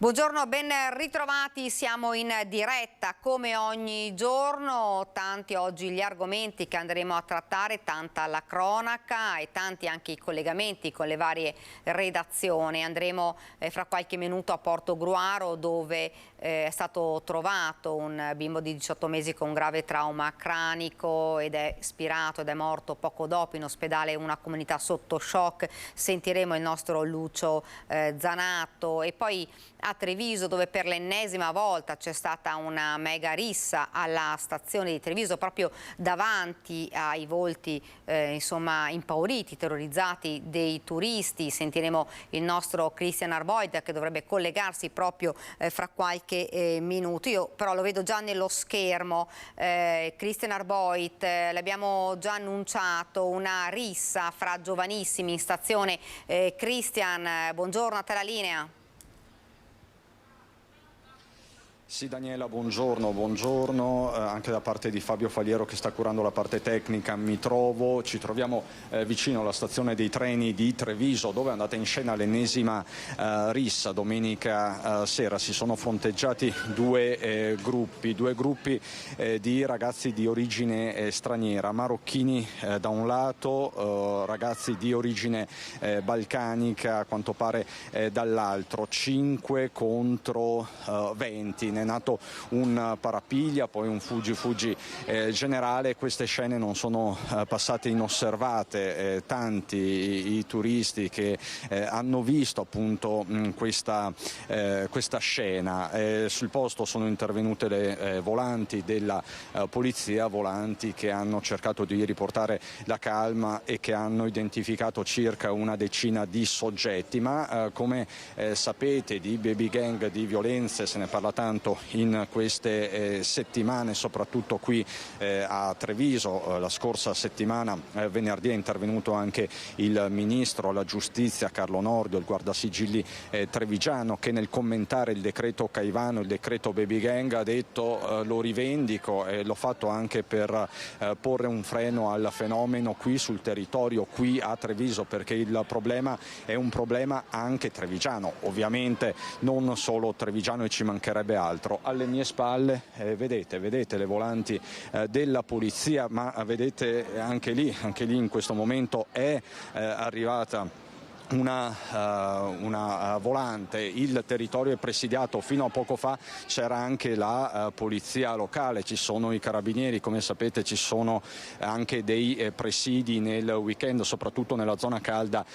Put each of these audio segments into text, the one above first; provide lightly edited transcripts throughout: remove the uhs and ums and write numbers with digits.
Buongiorno, ben ritrovati, siamo in diretta come ogni giorno, tanti oggi gli argomenti che andremo a trattare, tanta la cronaca e tanti anche i collegamenti con le varie redazioni. Andremo fra qualche minuto a Portogruaro dove è stato trovato un bimbo di 18 mesi con grave trauma cranico ed è spirato ed è morto poco dopo in ospedale, una comunità sotto shock. Sentiremo il nostro Lucio Zanato e poi a Treviso dove per l'ennesima volta c'è stata una mega rissa alla stazione di Treviso proprio davanti ai volti insomma impauriti, terrorizzati dei turisti. Sentiremo il nostro Christian Arboit che dovrebbe collegarsi proprio fra qualche minuto. Io però lo vedo già nello schermo. Christian Arboit, l'abbiamo già annunciato, una rissa fra giovanissimi in stazione. Christian, buongiorno, a te la linea. Sì Daniela, buongiorno, anche da parte di Fabio Faliero che sta curando la parte tecnica. Ci troviamo vicino alla stazione dei treni di Treviso dove è andata in scena l'ennesima rissa. Domenica sera si sono fronteggiati due gruppi di ragazzi di origine straniera, marocchini da un lato, ragazzi di origine balcanica a quanto pare dall'altro, 5 contro 20. È nato un parapiglia, poi un fuggi generale. Queste scene non sono passate inosservate. Tanti i turisti che hanno visto appunto questa scena. Sul posto sono intervenute le volanti della polizia, volanti che hanno cercato di riportare la calma e che hanno identificato circa una decina di soggetti, ma come sapete di baby gang, di violenze se ne parla tanto in queste settimane, soprattutto qui a Treviso. La scorsa settimana, venerdì, è intervenuto anche il ministro alla giustizia Carlo Nordio, il guardasigilli trevigiano, che nel commentare il decreto Caivano, il decreto baby gang, ha detto lo rivendico e l'ho fatto anche per porre un freno al fenomeno qui sul territorio, qui a Treviso, perché il problema è un problema anche trevigiano, ovviamente non solo trevigiano, e ci mancherebbe altro. Alle mie spalle vedete le volanti della polizia, ma vedete anche lì in questo momento è arrivata una volante. Il territorio è presidiato, fino a poco fa c'era anche la polizia locale, ci sono i carabinieri, come sapete ci sono anche dei presidi nel weekend, soprattutto nella zona calda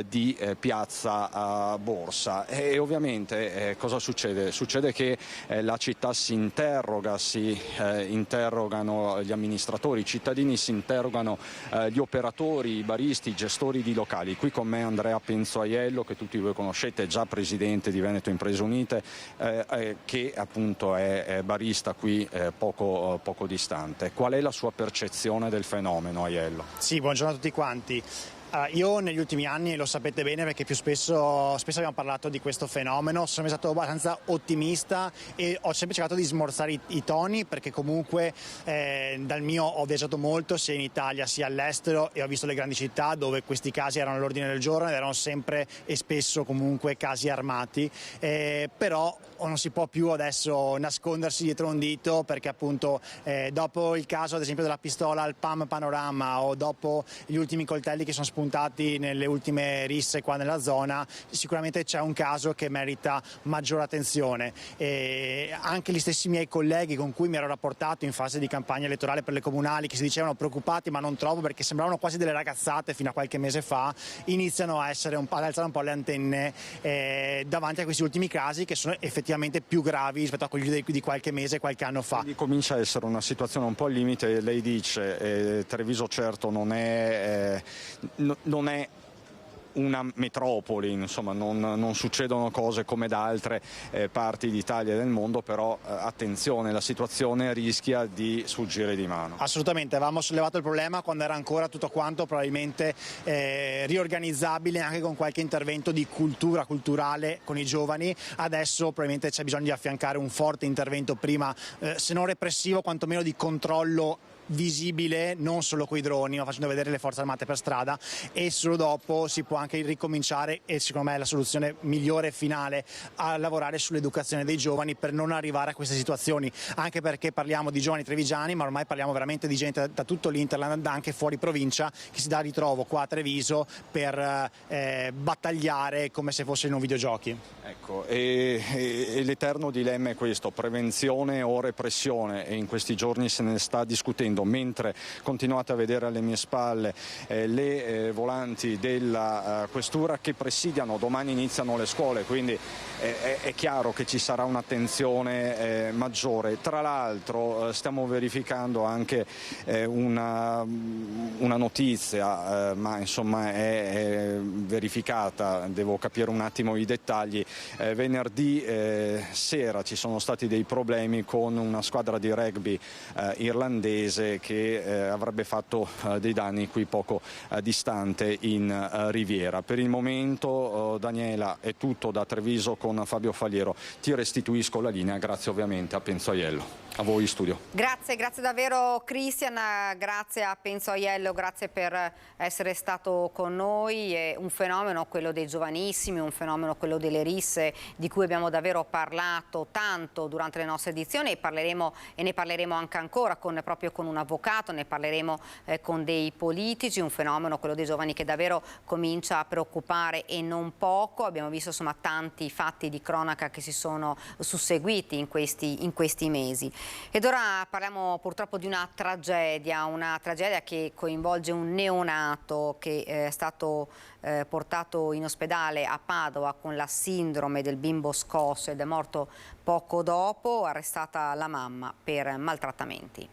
di Piazza Borsa. E ovviamente cosa succede? Succede che la città si interrogano gli amministratori, i cittadini, si interrogano gli operatori, i baristi, i gestori di locali. Qui con me Andrea Penzo Aiello, che tutti voi conoscete, già presidente di Veneto Imprese Unite, che appunto è barista qui poco distante. Qual è la sua percezione del fenomeno, Aiello? Sì, buongiorno a tutti quanti. Io negli ultimi anni, lo sapete bene perché più spesso abbiamo parlato di questo fenomeno, sono stato abbastanza ottimista e ho sempre cercato di smorzare i toni, perché comunque dal mio ho viaggiato molto sia in Italia sia all'estero e ho visto le grandi città dove questi casi erano all'ordine del giorno ed erano sempre e spesso comunque casi armati, però non si può più adesso nascondersi dietro un dito, perché appunto dopo il caso ad esempio della pistola al PAM Panorama o dopo gli ultimi coltelli che sono spuntati nelle ultime risse qua nella zona, sicuramente c'è un caso che merita maggiore attenzione. E anche gli stessi miei colleghi con cui mi ero rapportato in fase di campagna elettorale per le comunali, che si dicevano preoccupati ma non troppo perché sembravano quasi delle ragazzate fino a qualche mese fa, iniziano ad alzare un po' le antenne davanti a questi ultimi casi, che sono effettivamente più gravi rispetto a quelli di qualche mese, qualche anno fa. Quindi comincia a essere una situazione un po' al limite. Lei dice Treviso certo non è una metropoli, insomma non succedono cose come da altre parti d'Italia e del mondo, però attenzione, la situazione rischia di sfuggire di mano. Assolutamente, avevamo sollevato il problema quando era ancora tutto quanto probabilmente riorganizzabile anche con qualche intervento di culturale con i giovani. Adesso probabilmente c'è bisogno di affiancare un forte intervento prima, se non repressivo, quantomeno di controllo visibile non solo coi droni, ma facendo vedere le forze armate per strada, e solo dopo si può anche ricominciare, e secondo me è la soluzione migliore finale, a lavorare sull'educazione dei giovani per non arrivare a queste situazioni, anche perché parliamo di giovani trevigiani, ma ormai parliamo veramente di gente da tutto l'Interland, anche fuori provincia, che si dà ritrovo qua a Treviso per battagliare come se fossero in un videogiochi. Ecco, e l'eterno dilemma è questo: prevenzione o repressione, e in questi giorni se ne sta discutendo, mentre continuate a vedere alle mie spalle le volanti della questura che presidiano. Domani iniziano le scuole, quindi è chiaro che ci sarà un'attenzione maggiore. Tra l'altro stiamo verificando anche una notizia, ma insomma è verificata, devo capire un attimo i dettagli. Venerdì sera ci sono stati dei problemi con una squadra di rugby irlandese che avrebbe fatto dei danni qui poco distante in Riviera. Per il momento, Daniela, è tutto da Treviso con Fabio Faliero. Ti restituisco la linea, grazie ovviamente a Penzo Aiello. A voi in studio. Grazie davvero Cristian, grazie a Penzo Aiello, grazie per essere stato con noi. È un fenomeno quello dei giovanissimi, un fenomeno quello delle risse, di cui abbiamo davvero parlato tanto durante le nostre edizioni, e ne parleremo anche ancora proprio con un avvocato, ne parleremo con dei politici. Un fenomeno, quello dei giovani, che davvero comincia a preoccupare, e non poco. Abbiamo visto insomma tanti fatti di cronaca che si sono susseguiti in questi mesi. Ed ora parliamo purtroppo di una tragedia che coinvolge un neonato che è stato portato in ospedale a Padova con la sindrome del bimbo scosso ed è morto poco dopo, arrestata la mamma per maltrattamenti.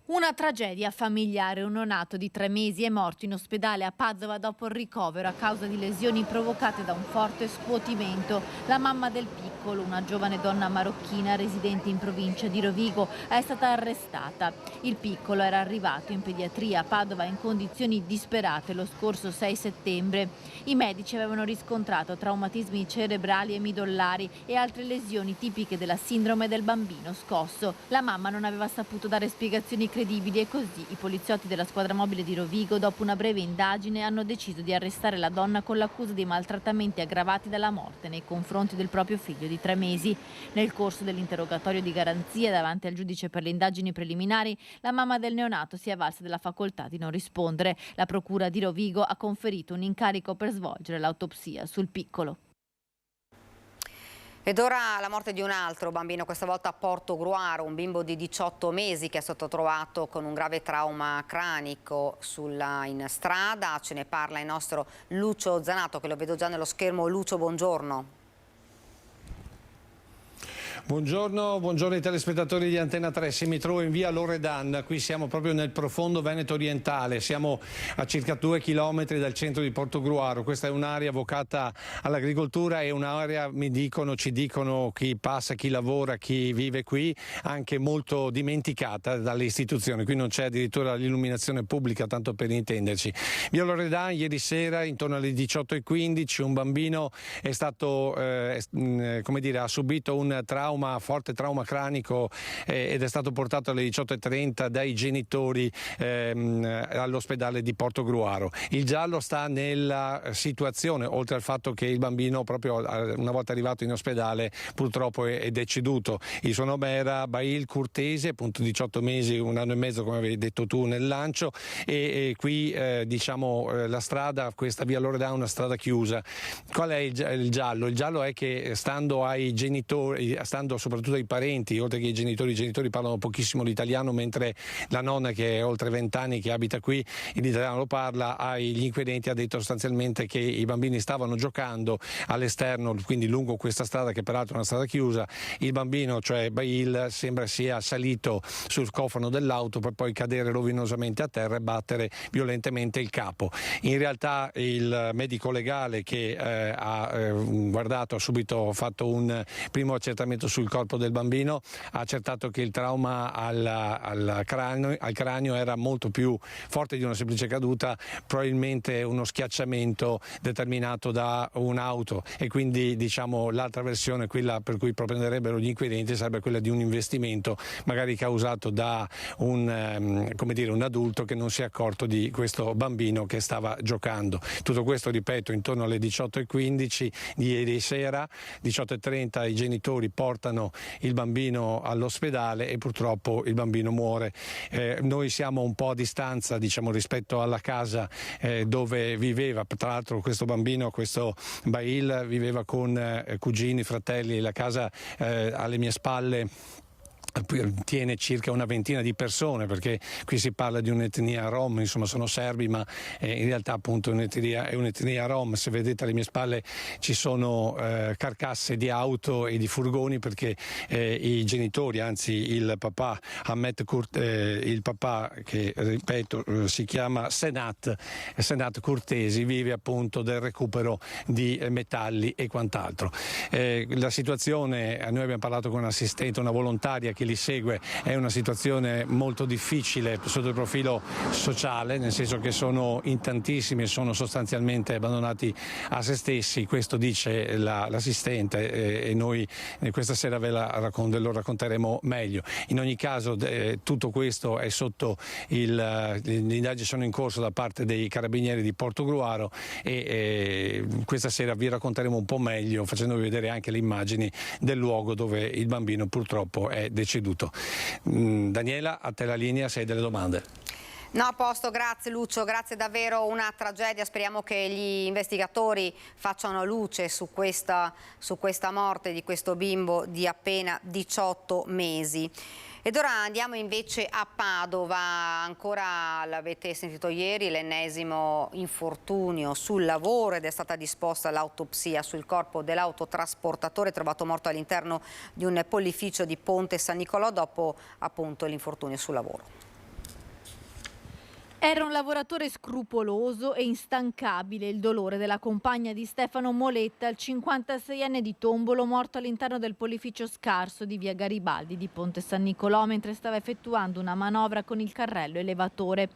Una tragedia familiare. Un neonato di 3 mesi è morto in ospedale a Padova dopo il ricovero a causa di lesioni provocate da un forte scuotimento. La mamma del piccolo, una giovane donna marocchina residente in provincia di Rovigo, è stata arrestata. Il piccolo era arrivato in pediatria a Padova in condizioni disperate lo scorso 6 settembre. I medici avevano riscontrato traumatismi cerebrali e midollari e altre lesioni tipiche della sindrome del bambino scosso. La mamma non aveva saputo dare spiegazioni credibili, e così i poliziotti della squadra mobile di Rovigo, dopo una breve indagine, hanno deciso di arrestare la donna con l'accusa di maltrattamenti aggravati dalla morte nei confronti del proprio figlio di 3 mesi. Nel corso dell'interrogatorio di garanzia davanti al giudice per le indagini preliminari, la mamma del neonato si è avvalsa della facoltà di non rispondere. La procura di Rovigo ha conferito un incarico per svolgere l'autopsia sul piccolo. Ed ora la morte di un altro bambino, questa volta a Portogruaro, un bimbo di 18 mesi che è stato trovato con un grave trauma cranico in strada. Ce ne parla il nostro Lucio Zanato, che lo vedo già nello schermo. Lucio, buongiorno. Buongiorno ai telespettatori di Antena 3. Mi trovo in via Loredan, qui siamo proprio nel profondo Veneto orientale, siamo a circa 2 chilometri dal centro di Portogruaro. Questa è un'area vocata all'agricoltura, è un'area, ci dicono chi passa, chi lavora, chi vive qui, anche molto dimenticata dalle istituzioni. Qui non c'è addirittura l'illuminazione pubblica, tanto per intenderci. Via Loredan, ieri sera intorno alle 18:15 un bambino è stato, ha subito un forte trauma cranico ed è stato portato alle 18:30 dai genitori all'ospedale di Portogruaro. Il giallo sta nella situazione, oltre al fatto che il bambino, proprio una volta arrivato in ospedale, purtroppo è deceduto. Il suo nome era Bail Curtese, appunto 18 mesi, 1 anno e mezzo, come avevi detto tu nel lancio, e qui la strada, questa via Loredan, è una strada chiusa. Qual è il giallo? Il giallo è che stando ai genitori, stando soprattutto ai parenti, oltre che i genitori parlano pochissimo l'italiano, mentre la nonna, che è oltre 20 anni che abita qui, l'italiano lo parla. Agli inquirenti ha detto sostanzialmente che i bambini stavano giocando all'esterno, quindi lungo questa strada, che peraltro è una strada chiusa. Il bambino, cioè Bail, sembra sia salito sul cofano dell'auto per poi cadere rovinosamente a terra e battere violentemente il capo. In realtà il medico legale che ha fatto un primo accertamento sul corpo del bambino, ha accertato che il trauma al cranio era molto più forte di una semplice caduta, probabilmente uno schiacciamento determinato da un'auto, e quindi diciamo l'altra versione, quella per cui proprenderebbero gli inquirenti, sarebbe quella di un investimento magari causato da un adulto che non si è accorto di questo bambino che stava giocando. Tutto questo, ripeto, intorno alle 18:15 di ieri sera, 18:30 i genitori portano il bambino all'ospedale e purtroppo il bambino muore. Noi siamo un po' a distanza, diciamo, rispetto alla casa dove viveva. Tra l'altro questo bambino, questo Bail, viveva con cugini, fratelli. La casa alle mie spalle tiene circa una ventina di persone, perché qui si parla di un'etnia rom, insomma sono serbi, ma in realtà appunto è un'etnia rom. Se vedete alle mie spalle ci sono carcasse di auto e di furgoni, perché i genitori, anzi il papà Ahmet il papà, che ripeto si chiama Senat Kurtesi, vive appunto del recupero di metalli e quant'altro. La situazione, noi abbiamo parlato con un'assistente, una volontaria che li segue, è una situazione molto difficile sotto il profilo sociale, nel senso che sono in tantissimi e sono sostanzialmente abbandonati a se stessi. Questo dice l'assistente, e noi questa sera ve lo racconteremo meglio. In ogni caso tutto questo è sotto le indagini sono in corso da parte dei carabinieri di Portogruaro, e questa sera vi racconteremo un po' meglio, facendovi vedere anche le immagini del luogo dove il bambino purtroppo è deceduto. Daniela, a te la linea, se hai delle domande. No, a posto, grazie Lucio, grazie davvero, una tragedia. Speriamo che gli investigatori facciano luce su questa morte di questo bimbo di appena 18 mesi. Ed ora andiamo invece a Padova. Ancora, l'avete sentito ieri, l'ennesimo infortunio sul lavoro, ed è stata disposta l'autopsia sul corpo dell'autotrasportatore trovato morto all'interno di un pollificio di Ponte San Nicolò dopo appunto l'infortunio sul lavoro. Era un lavoratore scrupoloso e instancabile, il dolore della compagna di Stefano Moletta, il 56enne di Tombolo, morto all'interno del pollificio scarso di via Garibaldi di Ponte San Nicolò mentre stava effettuando una manovra con il carrello elevatore.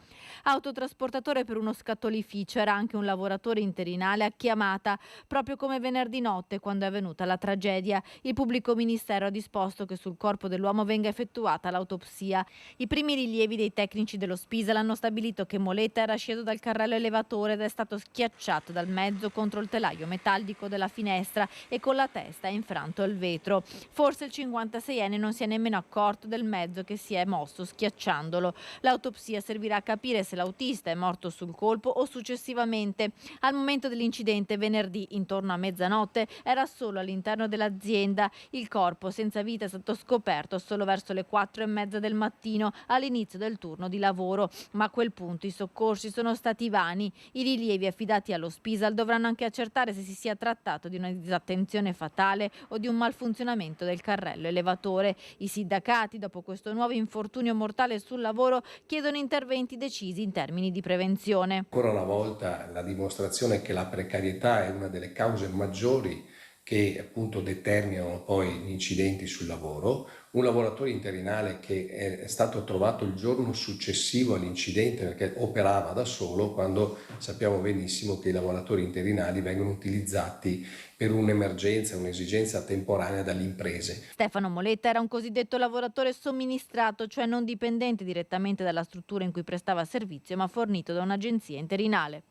Autotrasportatore per uno scattolificio, era anche un lavoratore interinale a chiamata, proprio come venerdì notte quando è avvenuta la tragedia. Il pubblico ministero ha disposto che sul corpo dell'uomo venga effettuata l'autopsia. I primi rilievi dei tecnici dello Spisal hanno stabilito che Moletta era sceso dal carrello elevatore ed è stato schiacciato dal mezzo contro il telaio metallico della finestra e con la testa ha infranto il vetro. Forse il 56enne non si è nemmeno accorto del mezzo che si è mosso schiacciandolo. L'autopsia servirà a capire se l'autista è morto sul colpo o successivamente. Al momento dell'incidente, venerdì intorno a mezzanotte, era solo all'interno dell'azienda. Il corpo senza vita è stato scoperto solo verso le 4:30 del mattino, all'inizio del turno di lavoro, ma a quel punto i soccorsi sono stati vani. I rilievi affidati allo Spisal dovranno anche accertare se si sia trattato di una disattenzione fatale o di un malfunzionamento del carrello elevatore. I sindacati, dopo questo nuovo infortunio mortale sul lavoro, chiedono interventi decisi in termini di prevenzione. Ancora una volta la dimostrazione che la precarietà è una delle cause maggiori che appunto determinano poi gli incidenti sul lavoro. Un lavoratore interinale che è stato trovato il giorno successivo all'incidente perché operava da solo, quando sappiamo benissimo che i lavoratori interinali vengono utilizzati per un'emergenza, un'esigenza temporanea dalle imprese. Stefano Moletta era un cosiddetto lavoratore somministrato, cioè non dipendente direttamente dalla struttura in cui prestava servizio, ma fornito da un'agenzia interinale.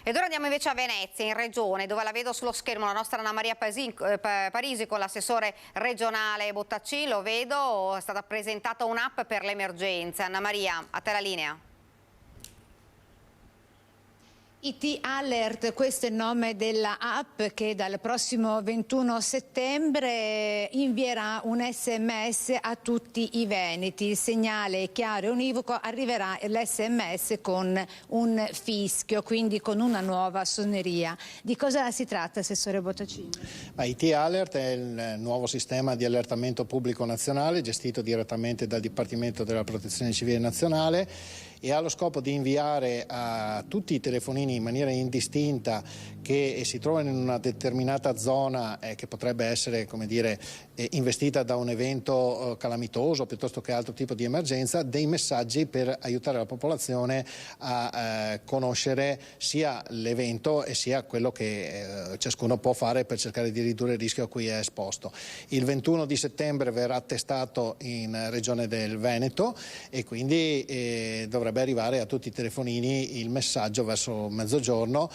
Ed ora andiamo invece a Venezia, in regione, dove la vedo sullo schermo la nostra Anna Maria Parisi con l'assessore regionale Bottaccin. Lo vedo, è stata presentata un'app per le emergenze. Anna Maria, a te la linea. IT Alert, questo è il nome della app che dal prossimo 21 settembre invierà un SMS a tutti i veneti. Il segnale è chiaro e univoco, arriverà l'SMS con un fischio, quindi con una nuova suoneria. Di cosa si tratta, assessore Bottaccin? IT Alert è il nuovo sistema di allertamento pubblico nazionale gestito direttamente dal Dipartimento della Protezione Civile Nazionale e ha lo scopo di inviare a tutti i telefonini in maniera indistinta che si trovano in una determinata zona che potrebbe essere, come dire, investita da un evento calamitoso piuttosto che altro tipo di emergenza, dei messaggi per aiutare la popolazione a conoscere sia l'evento e sia quello che ciascuno può fare per cercare di ridurre il rischio a cui è esposto. Il 21 di settembre verrà testato in Regione del Veneto e quindi dovrebbe arrivare a tutti i telefonini il messaggio verso mezzogiorno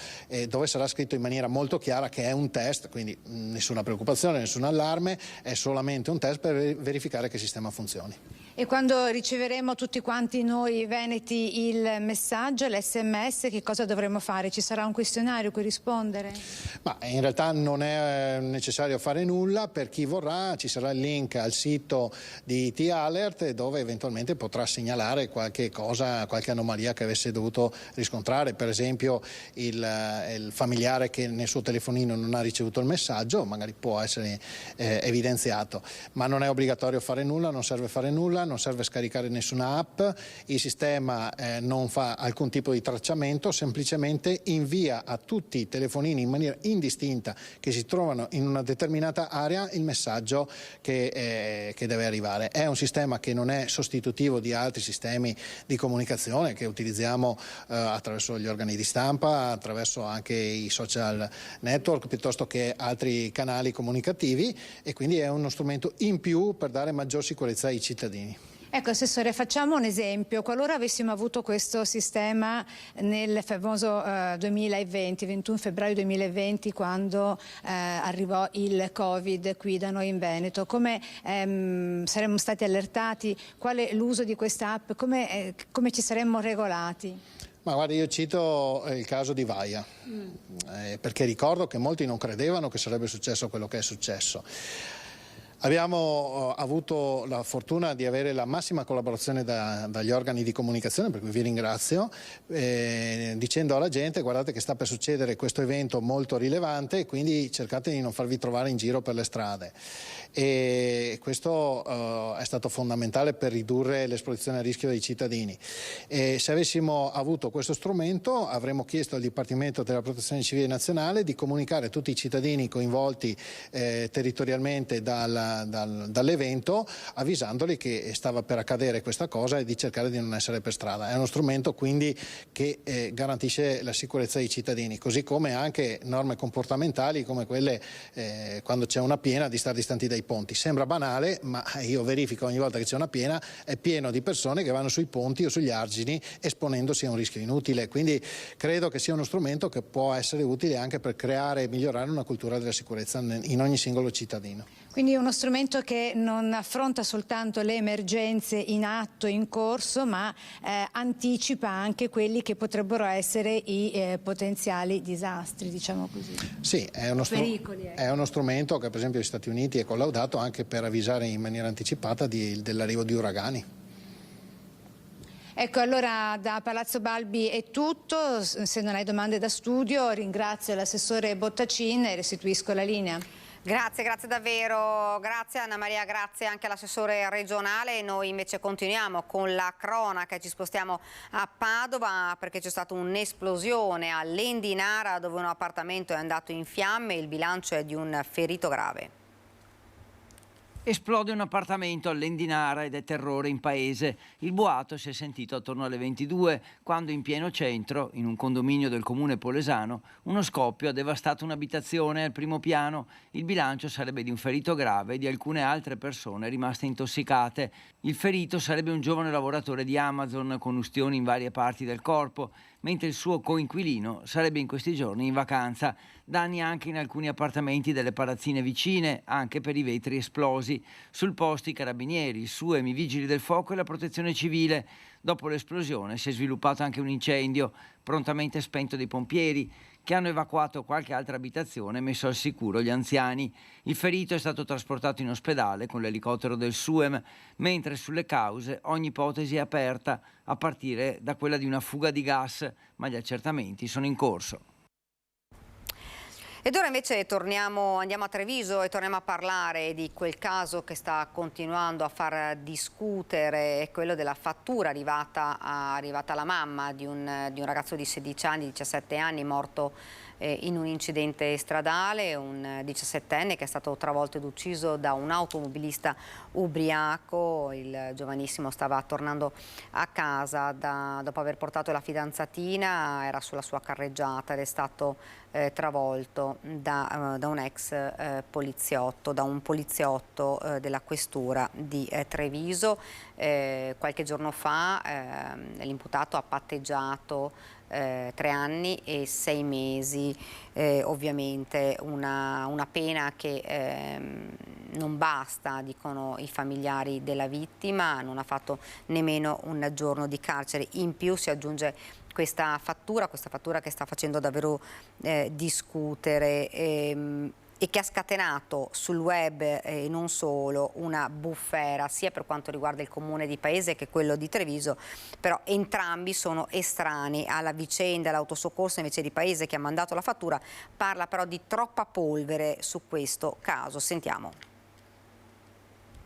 dove sarà scritto in maniera molto chiara che è un test, quindi nessuna preoccupazione, nessun allarme, è solamente un test per verificare che il sistema funzioni. E quando riceveremo tutti quanti noi veneti il messaggio, l'SMS, che cosa dovremo fare? Ci sarà un questionario a cui rispondere? Ma in realtà non è necessario fare nulla, per chi vorrà ci sarà il link al sito di IT Alert dove eventualmente potrà segnalare qualche cosa, qualche anomalia che avesse dovuto riscontrare, per esempio il familiare che nel suo telefonino non ha ricevuto il messaggio, magari può essere evidenziato, ma non è obbligatorio fare nulla, non serve fare nulla, non serve scaricare nessuna app, il sistema non fa alcun tipo di tracciamento, semplicemente invia a tutti i telefonini in maniera indistinta che si trovano in una determinata area il messaggio che deve arrivare. È un sistema che non è sostitutivo di altri sistemi di comunicazione che utilizziamo attraverso gli organi di stampa, attraverso anche i social network piuttosto che altri canali comunicativi, e quindi è uno strumento in più per dare maggior sicurezza ai cittadini. Ecco, Assessore, facciamo un esempio. Qualora avessimo avuto questo sistema nel famoso 2020, 21 febbraio 2020, quando arrivò il Covid qui da noi in Veneto, come saremmo stati allertati? Qual è l'uso di questa app? Come ci saremmo regolati? Ma guarda, io cito il caso di Vaia, perché ricordo che molti non credevano che sarebbe successo quello che è successo. Abbiamo avuto la fortuna di avere la massima collaborazione dagli organi di comunicazione, per cui vi ringrazio, dicendo alla gente: guardate che sta per succedere questo evento molto rilevante, quindi cercate di non farvi trovare in giro per le strade. E questo è stato fondamentale per ridurre l'esposizione a rischio dei cittadini. E se avessimo avuto questo strumento avremmo chiesto al Dipartimento della Protezione Civile Nazionale di comunicare a tutti i cittadini coinvolti territorialmente dall'evento, avvisandoli che stava per accadere questa cosa e di cercare di non essere per strada. È uno strumento quindi che garantisce la sicurezza dei cittadini, così come anche norme comportamentali come quelle quando c'è una piena di stare distanti dai ponti. Sembra banale, ma io verifico ogni volta che c'è una piena, è pieno di persone che vanno sui ponti o sugli argini esponendosi a un rischio inutile, quindi credo che sia uno strumento che può essere utile anche per creare e migliorare una cultura della sicurezza in ogni singolo cittadino. Quindi è uno strumento che non affronta soltanto le emergenze in atto, in corso, ma anticipa anche quelli che potrebbero essere i potenziali disastri, diciamo così. Sì, è uno strumento che per esempio gli Stati Uniti è collaudato anche per avvisare in maniera anticipata dell'arrivo di uragani. Ecco, allora da Palazzo Balbi è tutto. Se non hai domande da studio ringrazio l'assessore Bottacin e restituisco la linea. Grazie davvero, grazie Anna Maria, grazie anche all'assessore regionale. Noi invece continuiamo con la cronaca, ci spostiamo a Padova perché c'è stata un'esplosione all'Endinara dove un appartamento è andato in fiamme, il bilancio è di un ferito grave. Esplode un appartamento all'Endinara ed è terrore in paese. Il boato si è sentito attorno alle 22, quando in pieno centro, in un condominio del comune polesano, uno scoppio ha devastato un'abitazione al primo piano. Il bilancio sarebbe di un ferito grave e di alcune altre persone rimaste intossicate. Il ferito sarebbe un giovane lavoratore di Amazon con ustioni in varie parti del corpo, mentre il suo coinquilino sarebbe in questi giorni in vacanza. Danni anche in alcuni appartamenti delle palazzine vicine, anche per i vetri esplosi. Sul posto i carabinieri, il SUEM, i vigili del fuoco e la protezione civile. Dopo l'esplosione si è sviluppato anche un incendio, prontamente spento dai pompieri, che hanno evacuato qualche altra abitazione e messo al sicuro gli anziani. Il ferito è stato trasportato in ospedale con l'elicottero del SUEM, mentre sulle cause ogni ipotesi è aperta, a partire da quella di una fuga di gas, ma gli accertamenti sono in corso. Ed ora invece andiamo a Treviso e torniamo a parlare di quel caso che sta continuando a far discutere, quello della fattura arrivata alla mamma di un ragazzo di 16 anni, 17 anni, morto in un incidente stradale, un 17enne che è stato travolto ed ucciso da un automobilista ubriaco. Il giovanissimo stava tornando a casa dopo aver portato la fidanzatina, era sulla sua carreggiata ed è stato travolto da un ex poliziotto, da un poliziotto della questura di Treviso. Qualche giorno fa l'imputato ha patteggiato 3 anni e 6 mesi, ovviamente una pena che non basta, dicono i familiari della vittima, non ha fatto nemmeno un giorno di carcere. In più si aggiunge questa fattura che sta facendo davvero discutere e che ha scatenato sul web e non solo una bufera sia per quanto riguarda il comune di Paese che quello di Treviso, però entrambi sono estranei alla vicenda. L'autosoccorso invece di Paese, che ha mandato la fattura, parla però di troppa polvere su questo caso. Sentiamo.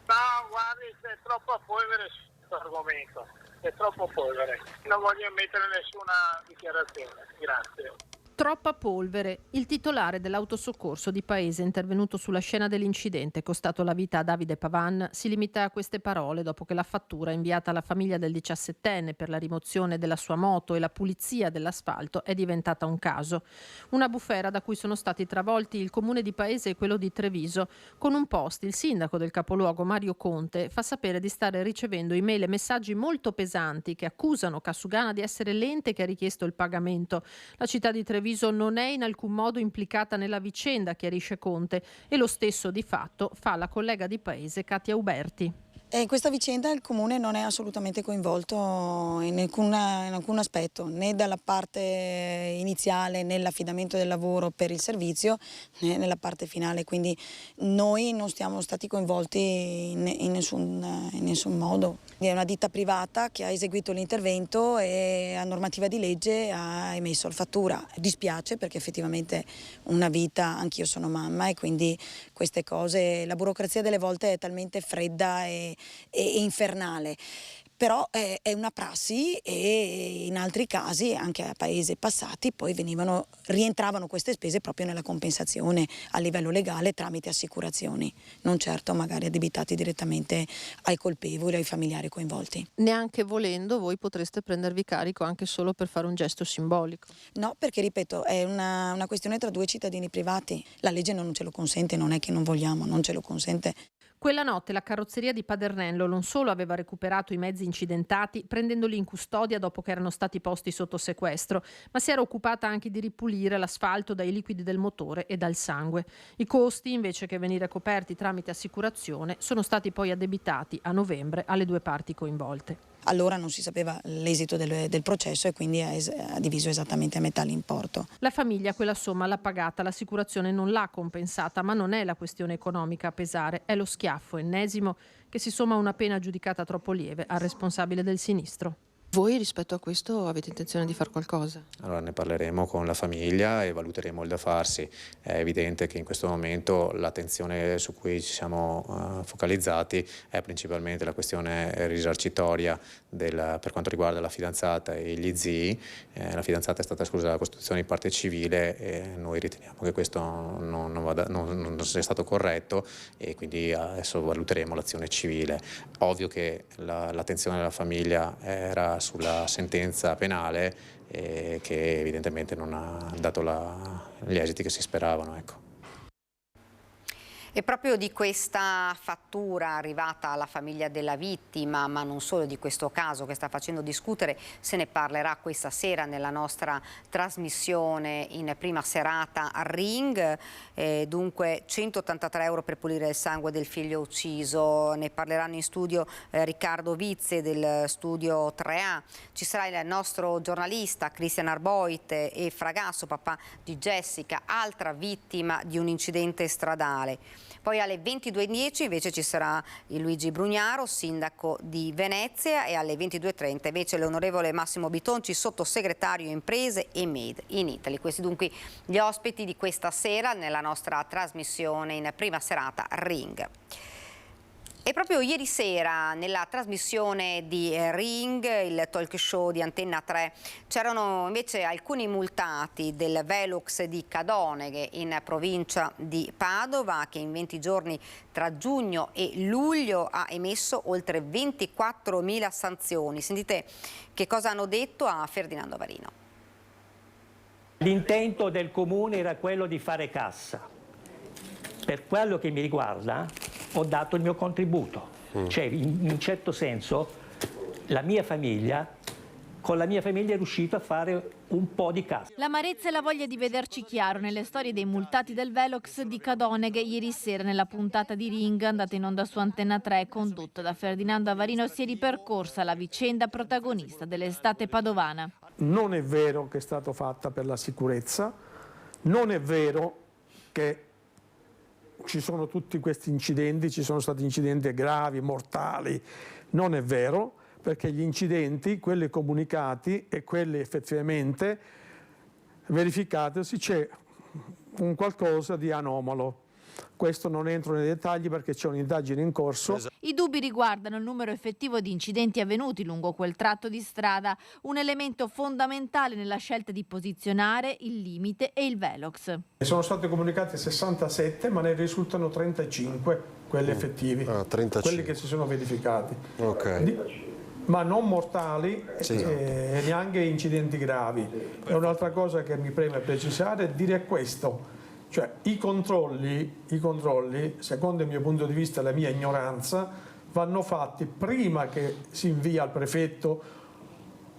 No, guardi, c'è troppa polvere su questo argomento, è troppo polvere, non voglio mettere nessuna dichiarazione, grazie. Troppa polvere. Il titolare dell'autosoccorso di Paese, intervenuto sulla scena dell'incidente costato la vita a Davide Pavan, si limita a queste parole dopo che la fattura inviata alla famiglia del 17enne per la rimozione della sua moto e la pulizia dell'asfalto è diventata un caso. Una bufera da cui sono stati travolti il comune di Paese e quello di Treviso. Con un post il sindaco del capoluogo, Mario Conte, fa sapere di stare ricevendo email e messaggi molto pesanti che accusano Cassugana di essere l'ente che ha richiesto il pagamento. La città di Treviso non è in alcun modo implicata nella vicenda, chiarisce Conte, e lo stesso di fatto fa la collega di Paese Katia Uberti. In questa vicenda il Comune non è assolutamente coinvolto in alcun aspetto, né dalla parte iniziale nell'affidamento del lavoro per il servizio, né nella parte finale, quindi noi non siamo stati coinvolti in nessun modo. È una ditta privata che ha eseguito l'intervento e a normativa di legge ha emesso la fattura. Dispiace perché effettivamente una vita, anch'io sono mamma e quindi queste cose, la burocrazia delle volte è talmente fredda e infernale, però è una prassi e in altri casi, anche a paesi passati, poi rientravano queste spese proprio nella compensazione a livello legale tramite assicurazioni, non certo magari addebitati direttamente ai colpevoli, ai familiari coinvolti. Neanche volendo voi potreste prendervi carico anche solo per fare un gesto simbolico? No, perché ripeto, è una questione tra due cittadini privati, la legge non ce lo consente, non è che non vogliamo, non ce lo consente. Quella notte la carrozzeria di Padernello non solo aveva recuperato i mezzi incidentati prendendoli in custodia dopo che erano stati posti sotto sequestro, ma si era occupata anche di ripulire l'asfalto dai liquidi del motore e dal sangue. I costi, invece che venire coperti tramite assicurazione, sono stati poi addebitati a novembre alle due parti coinvolte. Allora non si sapeva l'esito del processo e quindi ha diviso esattamente a metà l'importo. La famiglia quella somma l'ha pagata, l'assicurazione non l'ha compensata, ma non è la questione economica a pesare, è lo schiaffo ennesimo che si somma a una pena giudicata troppo lieve al responsabile del sinistro. Voi rispetto a questo avete intenzione di fare qualcosa? Allora ne parleremo con la famiglia e valuteremo il da farsi. È evidente che in questo momento l'attenzione su cui ci siamo focalizzati è principalmente la questione risarcitoria per quanto riguarda la fidanzata e gli zii. La fidanzata è stata esclusa dalla Costituzione in parte civile e noi riteniamo che questo non sia stato corretto e quindi adesso valuteremo l'azione civile. Ovvio che l'attenzione della famiglia era sulla sentenza penale che evidentemente non ha dato gli esiti che si speravano. Ecco. E proprio di questa fattura arrivata alla famiglia della vittima, ma non solo di questo caso che sta facendo discutere, se ne parlerà questa sera nella nostra trasmissione in prima serata a Ring. Dunque 183 euro per pulire il sangue del figlio ucciso. Ne parleranno in studio Riccardo Vizze del studio 3A. Ci sarà il nostro giornalista Cristian Arboit e Fragasso, papà di Jessica, altra vittima di un incidente stradale. Poi alle 22:10 invece ci sarà il Luigi Brugnaro, sindaco di Venezia, e alle 22:30 invece l'onorevole Massimo Bitonci, sottosegretario imprese e Made in Italy. Questi dunque gli ospiti di questa sera nella nostra trasmissione in prima serata Ring. E proprio ieri sera nella trasmissione di Ring, il talk show di Antenna 3, c'erano invece alcuni multati del Velux di Cadoneghe in provincia di Padova, che in 20 giorni tra giugno e luglio ha emesso oltre 24.000 sanzioni. Sentite che cosa hanno detto a Ferdinando Avarino. L'intento del comune era quello di fare cassa. Per quello che mi riguarda ho dato il mio contributo, cioè in un certo senso con la mia famiglia è riuscito a fare un po' di cassa. L'amarezza e la voglia di vederci chiaro nelle storie dei multati del Velox di Cadoneghe ieri sera nella puntata di Ring andata in onda su Antenna 3 condotta da Ferdinando Avarino si è ripercorsa la vicenda protagonista dell'estate padovana. Non è vero che è stato fatta per la sicurezza, non è vero che ci sono tutti questi incidenti, ci sono stati incidenti gravi, mortali, non è vero, perché gli incidenti, quelli comunicati e quelli effettivamente verificatisi, c'è un qualcosa di anomalo. Questo non entro nei dettagli perché c'è un'indagine in corso. I dubbi riguardano il numero effettivo di incidenti avvenuti lungo quel tratto di strada, un elemento fondamentale nella scelta di posizionare il limite e il Velox. Sono state comunicate 67, ma ne risultano 35 quelli effettivi, 35. quelli che si sono verificati. Okay. Ma non mortali sì. E neanche incidenti gravi. E un'altra cosa che mi preme precisare è dire questo. Cioè i controlli, secondo il mio punto di vista e la mia ignoranza, vanno fatti prima che si invia al prefetto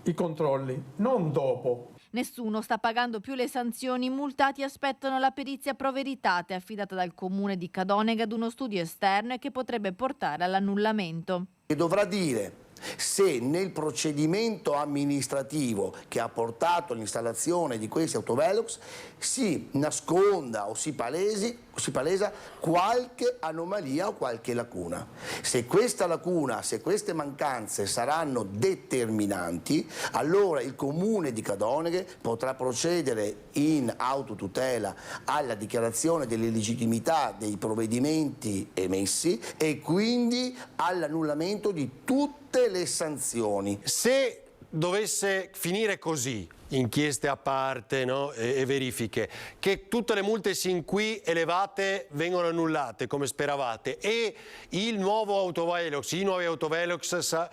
i controlli, non dopo. Nessuno sta pagando più le sanzioni, i multati aspettano la perizia pro veritate affidata dal comune di Cadoneghe ad uno studio esterno e che potrebbe portare all'annullamento. E dovrà dire se nel procedimento amministrativo che ha portato all'installazione di questi autovelox si nasconda o si palesa qualche anomalia o qualche lacuna. Se questa lacuna, se queste mancanze saranno determinanti, allora il comune di Cadoneghe potrà procedere in autotutela alla dichiarazione dell'illegittimità dei provvedimenti emessi e quindi all'annullamento di tutte le sanzioni. Se dovesse finire così, inchieste a parte, no? e verifiche, che tutte le multe sin qui elevate vengono annullate come speravate e il nuovo autovelox, i nuovi autovelox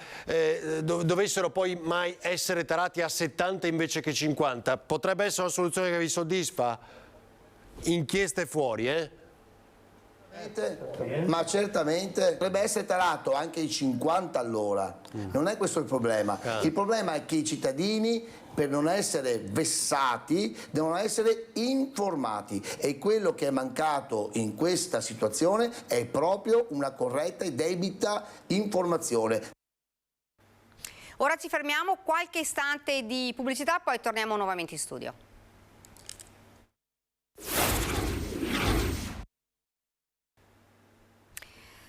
dovessero poi mai essere tarati a 70 invece che 50, potrebbe essere una soluzione che vi soddisfa? Inchieste fuori, Ma certamente dovrebbe essere tarato anche i 50 all'ora, non è questo il problema. Il problema è che i cittadini, per non essere vessati, devono essere informati e quello che è mancato in questa situazione è proprio una corretta e debita informazione. Ora ci fermiamo, qualche istante di pubblicità, poi torniamo nuovamente in studio.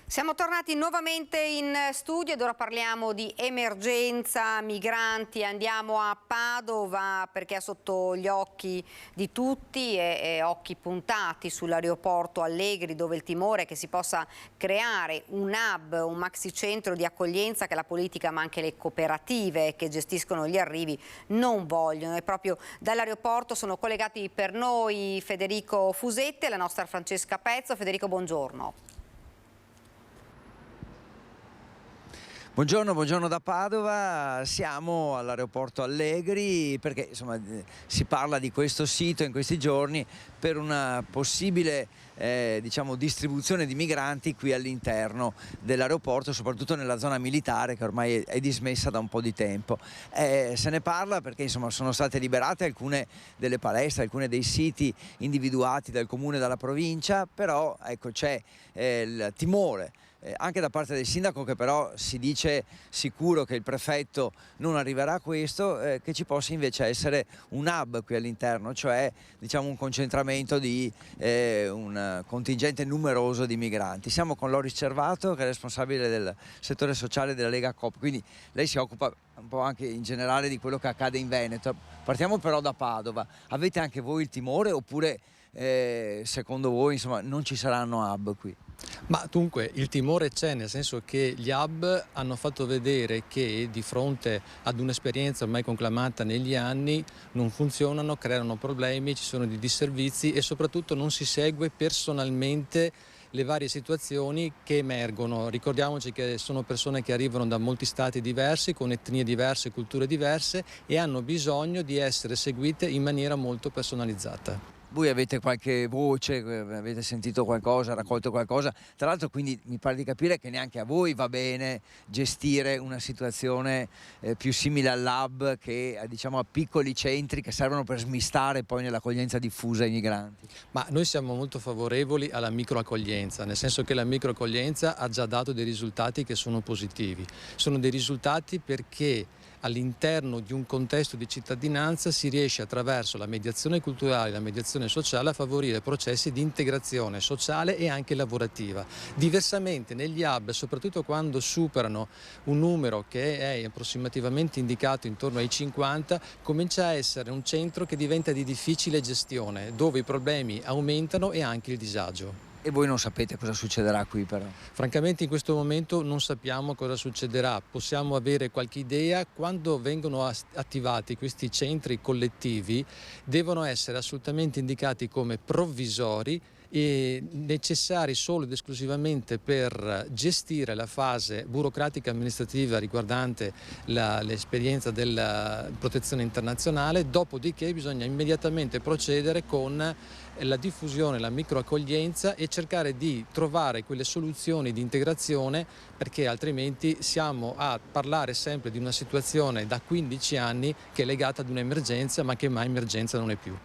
Siamo tornati nuovamente in studio ed ora parliamo di emergenza migranti. Andiamo a Padova perché è sotto gli occhi di tutti e occhi puntati sull'aeroporto Allegri, dove il timore è che si possa creare un hub, un maxi centro di accoglienza che la politica ma anche le cooperative che gestiscono gli arrivi non vogliono. E proprio dall'aeroporto sono collegati per noi Federico Fusetti e la nostra Francesca Pezzo. Federico, buongiorno. Buongiorno da Padova, siamo all'aeroporto Allegri perché insomma, si parla di questo sito in questi giorni per una possibile distribuzione di migranti qui all'interno dell'aeroporto, soprattutto nella zona militare che ormai è dismessa da un po' di tempo. Se ne parla perché insomma, sono state liberate alcune delle palestre, alcuni dei siti individuati dal comune e dalla provincia, però ecco, c'è il timore anche da parte del sindaco, che però si dice sicuro che il prefetto non arriverà a questo, che ci possa invece essere un hub qui all'interno, cioè diciamo un concentramento di un un contingente numeroso di migranti. Siamo con Loris Cervato, che è responsabile del settore sociale della Lega Coop, quindi lei si occupa un po' anche in generale di quello che accade in Veneto. Partiamo però da Padova. Avete anche voi il timore oppure secondo voi insomma, non ci saranno hub qui? Ma dunque il timore c'è, nel senso che gli hub hanno fatto vedere che di fronte ad un'esperienza ormai conclamata negli anni non funzionano, creano problemi, ci sono dei disservizi e soprattutto non si segue personalmente le varie situazioni che emergono. Ricordiamoci che sono persone che arrivano da molti stati diversi, con etnie diverse, culture diverse e hanno bisogno di essere seguite in maniera molto personalizzata. Voi avete qualche voce, avete sentito qualcosa, raccolto qualcosa? Tra l'altro quindi mi pare di capire che neanche a voi va bene gestire una situazione più simile all'hub che diciamo a piccoli centri che servono per smistare poi nell'accoglienza diffusa i migranti. Ma noi siamo molto favorevoli alla microaccoglienza, nel senso che la microaccoglienza ha già dato dei risultati che sono positivi. Sono dei risultati perché all'interno di un contesto di cittadinanza si riesce attraverso la mediazione culturale e la mediazione sociale a favorire processi di integrazione sociale e anche lavorativa. Diversamente negli hub, soprattutto quando superano un numero che è approssimativamente indicato intorno ai 50, comincia a essere un centro che diventa di difficile gestione, dove i problemi aumentano e anche il disagio. E voi non sapete cosa succederà qui però? Francamente in questo momento non sappiamo cosa succederà, possiamo avere qualche idea. Quando vengono attivati questi centri collettivi devono essere assolutamente indicati come provvisori e necessari solo ed esclusivamente per gestire la fase burocratica amministrativa riguardante l'esperienza della protezione internazionale, dopodiché bisogna immediatamente procedere con la diffusione, la microaccoglienza e cercare di trovare quelle soluzioni di integrazione, perché altrimenti siamo a parlare sempre di una situazione da 15 anni che è legata ad un'emergenza ma che mai emergenza non è più.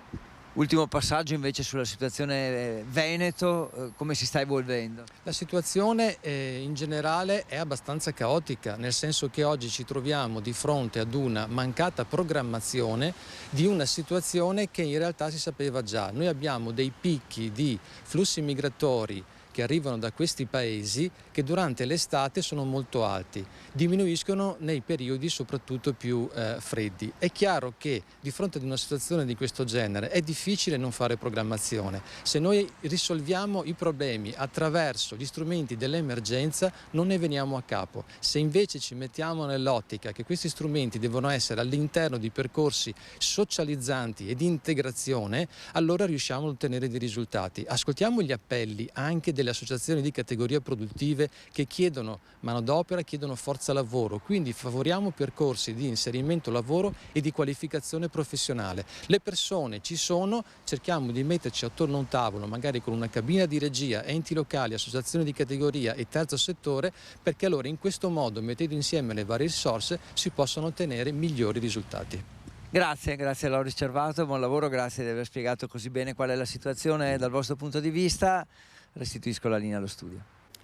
Ultimo passaggio invece sulla situazione Veneto, come si sta evolvendo? La situazione in generale è abbastanza caotica, nel senso che oggi ci troviamo di fronte ad una mancata programmazione di una situazione che in realtà si sapeva già. Noi abbiamo dei picchi di flussi migratori che arrivano da questi paesi che durante l'estate sono molto alti, diminuiscono nei periodi soprattutto più freddi. È chiaro che di fronte ad una situazione di questo genere è difficile non fare programmazione. Se noi risolviamo i problemi attraverso gli strumenti dell'emergenza non ne veniamo a capo. Se invece ci mettiamo nell'ottica che questi strumenti devono essere all'interno di percorsi socializzanti e di integrazione, allora riusciamo ad ottenere dei risultati. Ascoltiamo gli appelli anche delle associazioni di categorie produttive che chiedono manodopera, chiedono forza lavoro, quindi favoriamo percorsi di inserimento lavoro e di qualificazione professionale. Le persone ci sono, cerchiamo di metterci attorno a un tavolo, magari con una cabina di regia, enti locali, associazioni di categoria e terzo settore, perché allora in questo modo, mettendo insieme le varie risorse, si possono ottenere migliori risultati. Grazie a Loris Cervato, buon lavoro, grazie di aver spiegato così bene qual è la situazione dal vostro punto di vista. Restituisco la linea allo studio.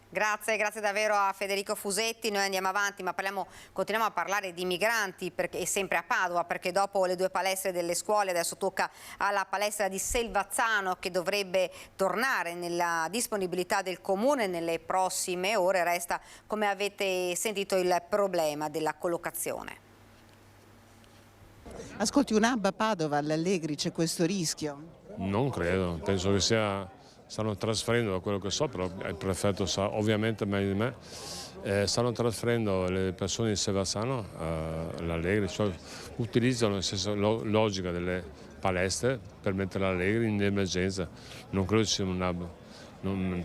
Grazie davvero a Federico Fusetti. Noi andiamo avanti, ma continuiamo a parlare di migranti e sempre a Padova, perché dopo le 2 palestre delle scuole adesso tocca alla palestra di Selvazzano, che dovrebbe tornare nella disponibilità del comune nelle prossime ore. Resta, come avete sentito, il problema della collocazione. Ascolti, un hub a Padova, all'Allegri, c'è questo rischio? Non credo, penso che stanno trasferendo, da quello che so, però il prefetto sa ovviamente meglio di me, stanno trasferendo le persone di Selvazzano all'Allegri, cioè utilizzano nella stessa logica delle palestre per mettere l'Allegri in emergenza. Non credo ci sia un hub.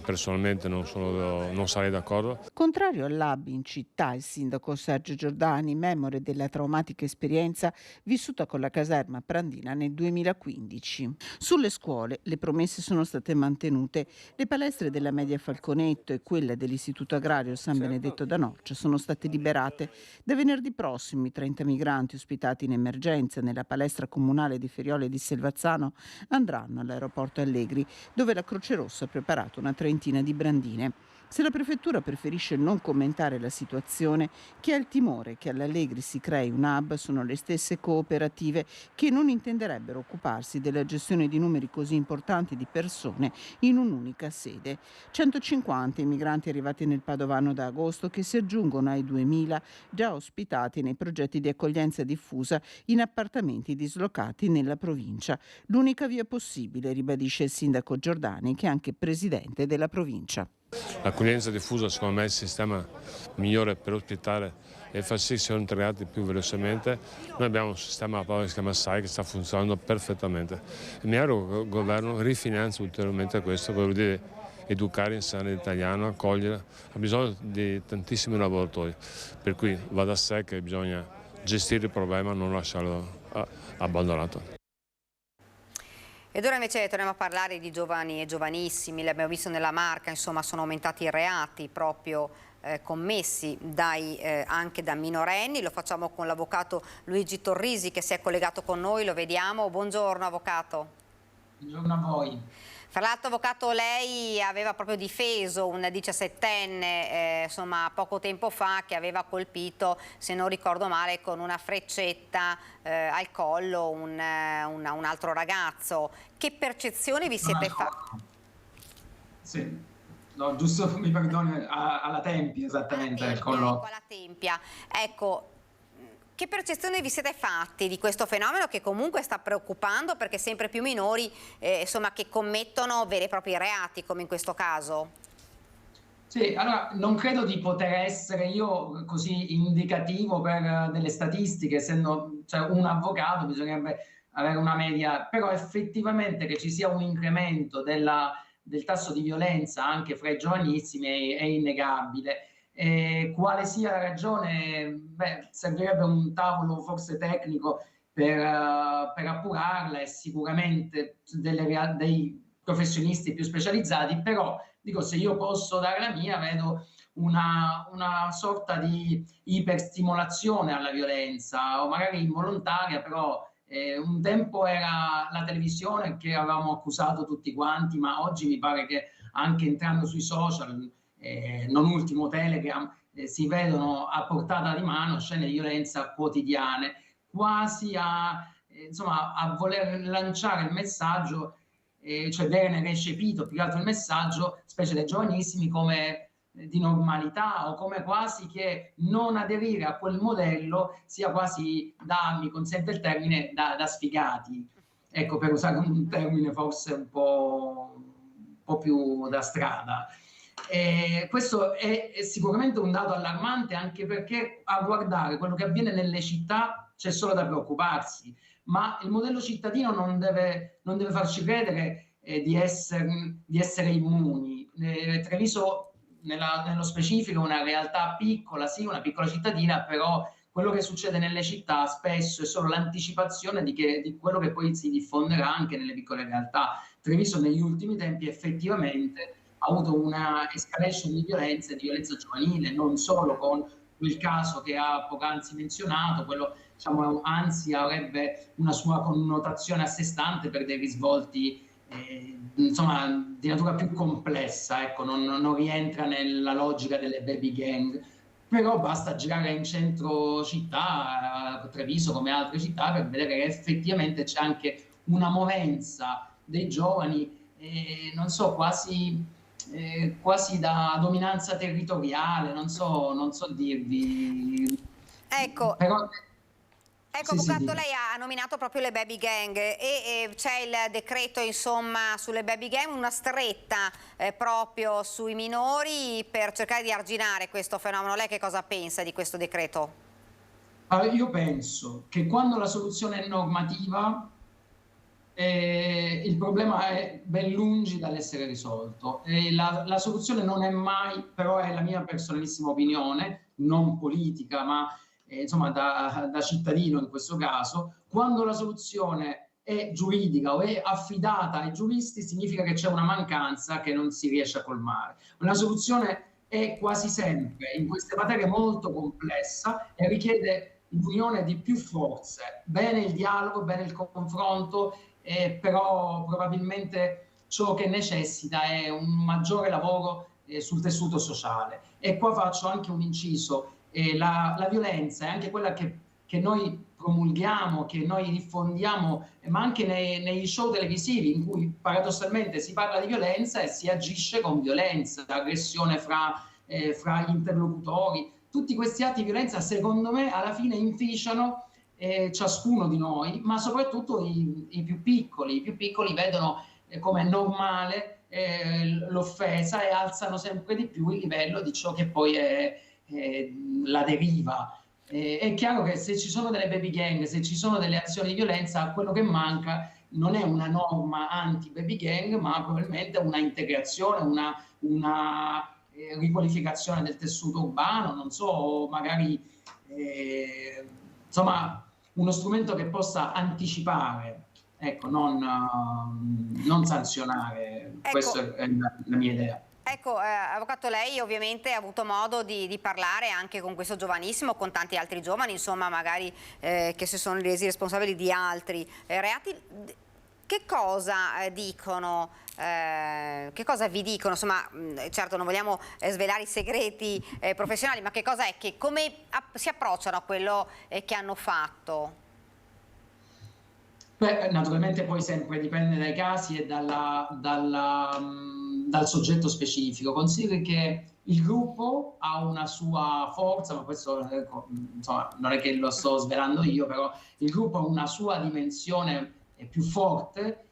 Personalmente non sarei d'accordo. Contrario all'hub in città, il sindaco Sergio Giordani, memore della traumatica esperienza vissuta con la caserma Prandina nel 2015. Sulle scuole le promesse sono state mantenute. Le palestre della Media Falconetto e quella dell'Istituto Agrario San Benedetto da Noccia sono state liberate. Da venerdì prossimo i 30 migranti ospitati in emergenza nella palestra comunale di Feriole di Selvazzano andranno all'aeroporto Allegri, dove la Croce Rossa prepara separato una trentina di brandine. Se la prefettura preferisce non commentare la situazione, chi ha il timore che all'Allegri si crei un hub sono le stesse cooperative che non intenderebbero occuparsi della gestione di numeri così importanti di persone in un'unica sede. 150 i migranti arrivati nel Padovano da agosto, che si aggiungono ai 2000 già ospitati nei progetti di accoglienza diffusa in appartamenti dislocati nella provincia. L'unica via possibile, ribadisce il sindaco Giordani, che è anche presidente della provincia. L'accoglienza diffusa secondo me è il sistema migliore per ospitare e far sì che siano integrati più velocemente. Noi abbiamo un sistema che si chiama SAI che sta funzionando perfettamente. E mi auguro che il governo rifinanzi ulteriormente questo, per dire educare, insegnare l'italiano, accogliere. Ha bisogno di tantissimi lavoratori, per cui va da sé che bisogna gestire il problema, non lasciarlo abbandonato. Ed ora invece torniamo a parlare di giovani e giovanissimi. L'abbiamo visto nella Marca, insomma sono aumentati i reati proprio commessi anche da minorenni. Lo facciamo con l'avvocato Luigi Torrisi che si è collegato con noi, lo vediamo. Buongiorno avvocato. Buongiorno a voi. Fra l'altro avvocato, lei aveva proprio difeso un 17enne insomma poco tempo fa, che aveva colpito, se non ricordo male, con una freccetta al collo un altro ragazzo. Che percezione vi siete fatti? Sì, no, giusto, mi perdoni, alla tempia esattamente. Ecco, alla tempia. Ecco, che percezione vi siete fatti di questo fenomeno che comunque sta preoccupando, perché sempre più minori insomma, che commettono veri e propri reati, come in questo caso? Sì, allora non credo di poter essere io così indicativo per delle statistiche, essendo un avvocato bisognerebbe avere una media, però effettivamente che ci sia un incremento del tasso di violenza anche fra i giovanissimi è innegabile. Quale sia la ragione? Beh, servirebbe un tavolo forse tecnico per appurarla, e sicuramente dei professionisti più specializzati, però dico, se io posso dare la mia, vedo una sorta di iperstimolazione alla violenza, o magari involontaria, però un tempo era la televisione che avevamo accusato tutti quanti, ma oggi mi pare che anche entrando sui social, non ultimo Telegram, si vedono a portata di mano scene di violenza quotidiane, quasi a voler lanciare il messaggio, cioè bene recepito più che altro il messaggio, specie dai giovanissimi, come di normalità, o come quasi che non aderire a quel modello sia quasi mi consente il termine, da sfigati. Ecco, per usare un termine forse un po' più da strada. Questo è sicuramente un dato allarmante, anche perché a guardare quello che avviene nelle città c'è solo da preoccuparsi, ma il modello cittadino non deve farci credere di essere immuni. Treviso nello specifico è una realtà piccola, sì, una piccola cittadina, però quello che succede nelle città spesso è solo l'anticipazione di quello che poi si diffonderà anche nelle piccole realtà. Treviso negli ultimi tempi effettivamente ha avuto una escalation di violenza giovanile, non solo con quel caso che ha poc'anzi menzionato, quello anzi avrebbe una sua connotazione a sé stante per dei risvolti di natura più complessa, ecco, non rientra nella logica delle baby gang, però basta girare in centro città, Treviso come altre città, per vedere che effettivamente c'è anche una movenza dei giovani, non so, quasi da dominanza territoriale, non so dirvi. Ecco. Però, ecco, avvocato, lei ha nominato proprio le baby gang e c'è il decreto, insomma, sulle baby gang, una stretta proprio sui minori per cercare di arginare questo fenomeno. Lei che cosa pensa di questo decreto? Allora, io penso che quando la soluzione è normativa, il problema è ben lungi dall'essere risolto. La soluzione non è mai, però è la mia personalissima opinione, non politica, ma insomma da cittadino in questo caso, quando la soluzione è giuridica o è affidata ai giuristi, significa che c'è una mancanza che non si riesce a colmare. Una soluzione è quasi sempre in queste materie molto complessa e richiede l'unione di più forze, bene il dialogo, bene il confronto, però probabilmente ciò che necessita è un maggiore lavoro sul tessuto sociale. E qua faccio anche un inciso, la violenza è anche quella che noi promulghiamo, che noi diffondiamo, ma anche negli show televisivi in cui paradossalmente si parla di violenza e si agisce con violenza, aggressione fra gli interlocutori. Tutti questi atti di violenza secondo me alla fine inficiano ciascuno di noi, ma soprattutto i più piccoli. I più piccoli vedono come normale l'offesa e alzano sempre di più il livello di ciò che poi è la deriva. È chiaro che se ci sono delle baby gang, se ci sono delle azioni di violenza, quello che manca non è una norma anti-baby gang, ma probabilmente una integrazione, una riqualificazione del tessuto urbano, non so, magari insomma uno strumento che possa anticipare, ecco, non sanzionare. Ecco, questa è la mia idea. Ecco, avvocato, lei ovviamente ha avuto modo di parlare anche con questo giovanissimo, con tanti altri giovani, insomma, magari che si sono resi responsabili di altri reati. Che cosa dicono? Che cosa vi dicono? Insomma, certo non vogliamo svelare i segreti professionali, ma che cosa è? Come si approcciano a quello che hanno fatto? Beh, naturalmente poi sempre dipende dai casi e dal soggetto specifico. Consideri che il gruppo ha una sua forza, ma questo insomma, non è che lo sto svelando io, però il gruppo ha una sua dimensione più forte.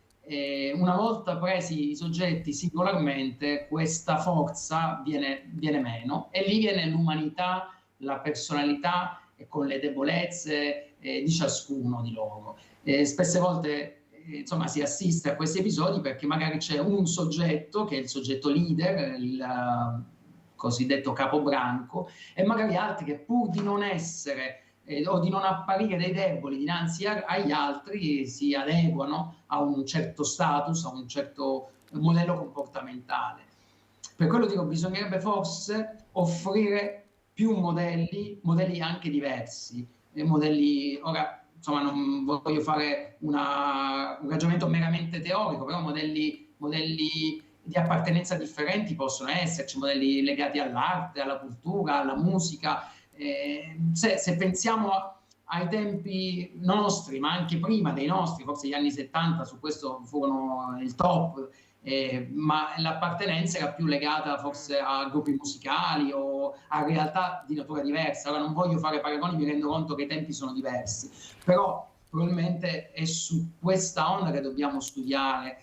Una volta presi i soggetti singolarmente, questa forza viene meno e lì viene l'umanità, la personalità con le debolezze di ciascuno di loro. Spesse volte insomma, si assiste a questi episodi perché magari c'è un soggetto che è il soggetto leader, il cosiddetto capobranco, e magari altri che pur di non essere o di non apparire dei deboli dinanzi agli altri si adeguano a un certo status, a un certo modello comportamentale. Per quello dico, bisognerebbe forse offrire più modelli anche diversi, modelli, ora insomma non voglio fare un ragionamento meramente teorico, però modelli di appartenenza differenti possono esserci, modelli legati all'arte, alla cultura, alla musica. Se pensiamo ai tempi nostri, ma anche prima dei nostri, forse gli anni 70 su questo furono il top, ma l'appartenenza era più legata forse a gruppi musicali o a realtà di natura diversa. Ora non voglio fare paragoni, mi rendo conto che i tempi sono diversi, però probabilmente è su questa onda che dobbiamo studiare,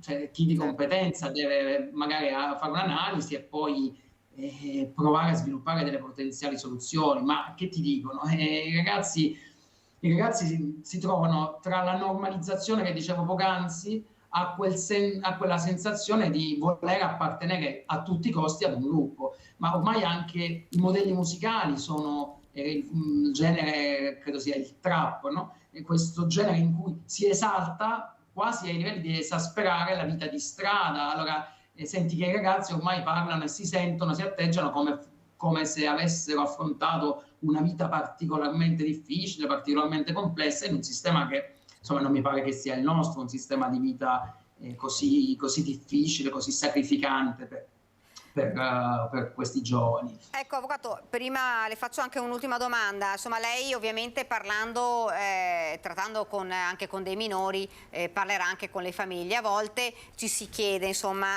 cioè chi di competenza deve magari fare un'analisi e poi provare a sviluppare delle potenziali soluzioni. Ma che ti dicono? I ragazzi si trovano tra la normalizzazione che dicevo poc'anzi a quella sensazione di voler appartenere a tutti i costi ad un gruppo, ma ormai anche i modelli musicali sono il genere, credo sia il trap, no? E questo genere in cui si esalta quasi ai livelli di esasperare la vita di strada. Allora senti che i ragazzi ormai parlano e si sentono, si atteggiano come se avessero affrontato una vita particolarmente difficile, particolarmente complessa, in un sistema che insomma non mi pare che sia il nostro, un sistema di vita così difficile, così sacrificante per questi giovani. Ecco, avvocato, prima le faccio anche un'ultima domanda. Insomma, lei ovviamente parlando, trattando anche con dei minori, parlerà anche con le famiglie. A volte ci si chiede, insomma,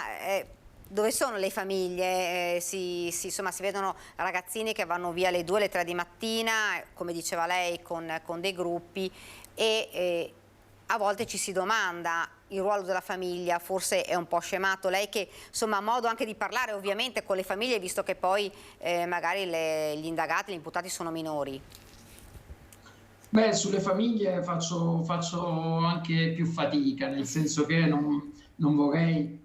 dove sono le famiglie? Si vedono ragazzini che vanno via alle 2, alle 3 di mattina, come diceva lei, con dei gruppi, e a volte ci si domanda il ruolo della famiglia, forse è un po' scemato. Lei che insomma ha modo anche di parlare ovviamente con le famiglie, visto che poi magari gli indagati, gli imputati sono minori. Beh, sulle famiglie faccio anche più fatica, nel senso che non vorrei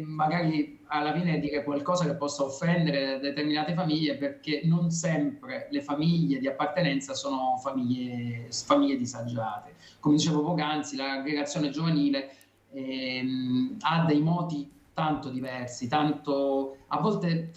magari alla fine dire qualcosa che possa offendere determinate famiglie, perché non sempre le famiglie di appartenenza sono famiglie disagiate. Come dicevo poc'anzi, l'aggregazione giovanile ha dei moti tanto diversi, tanto a volte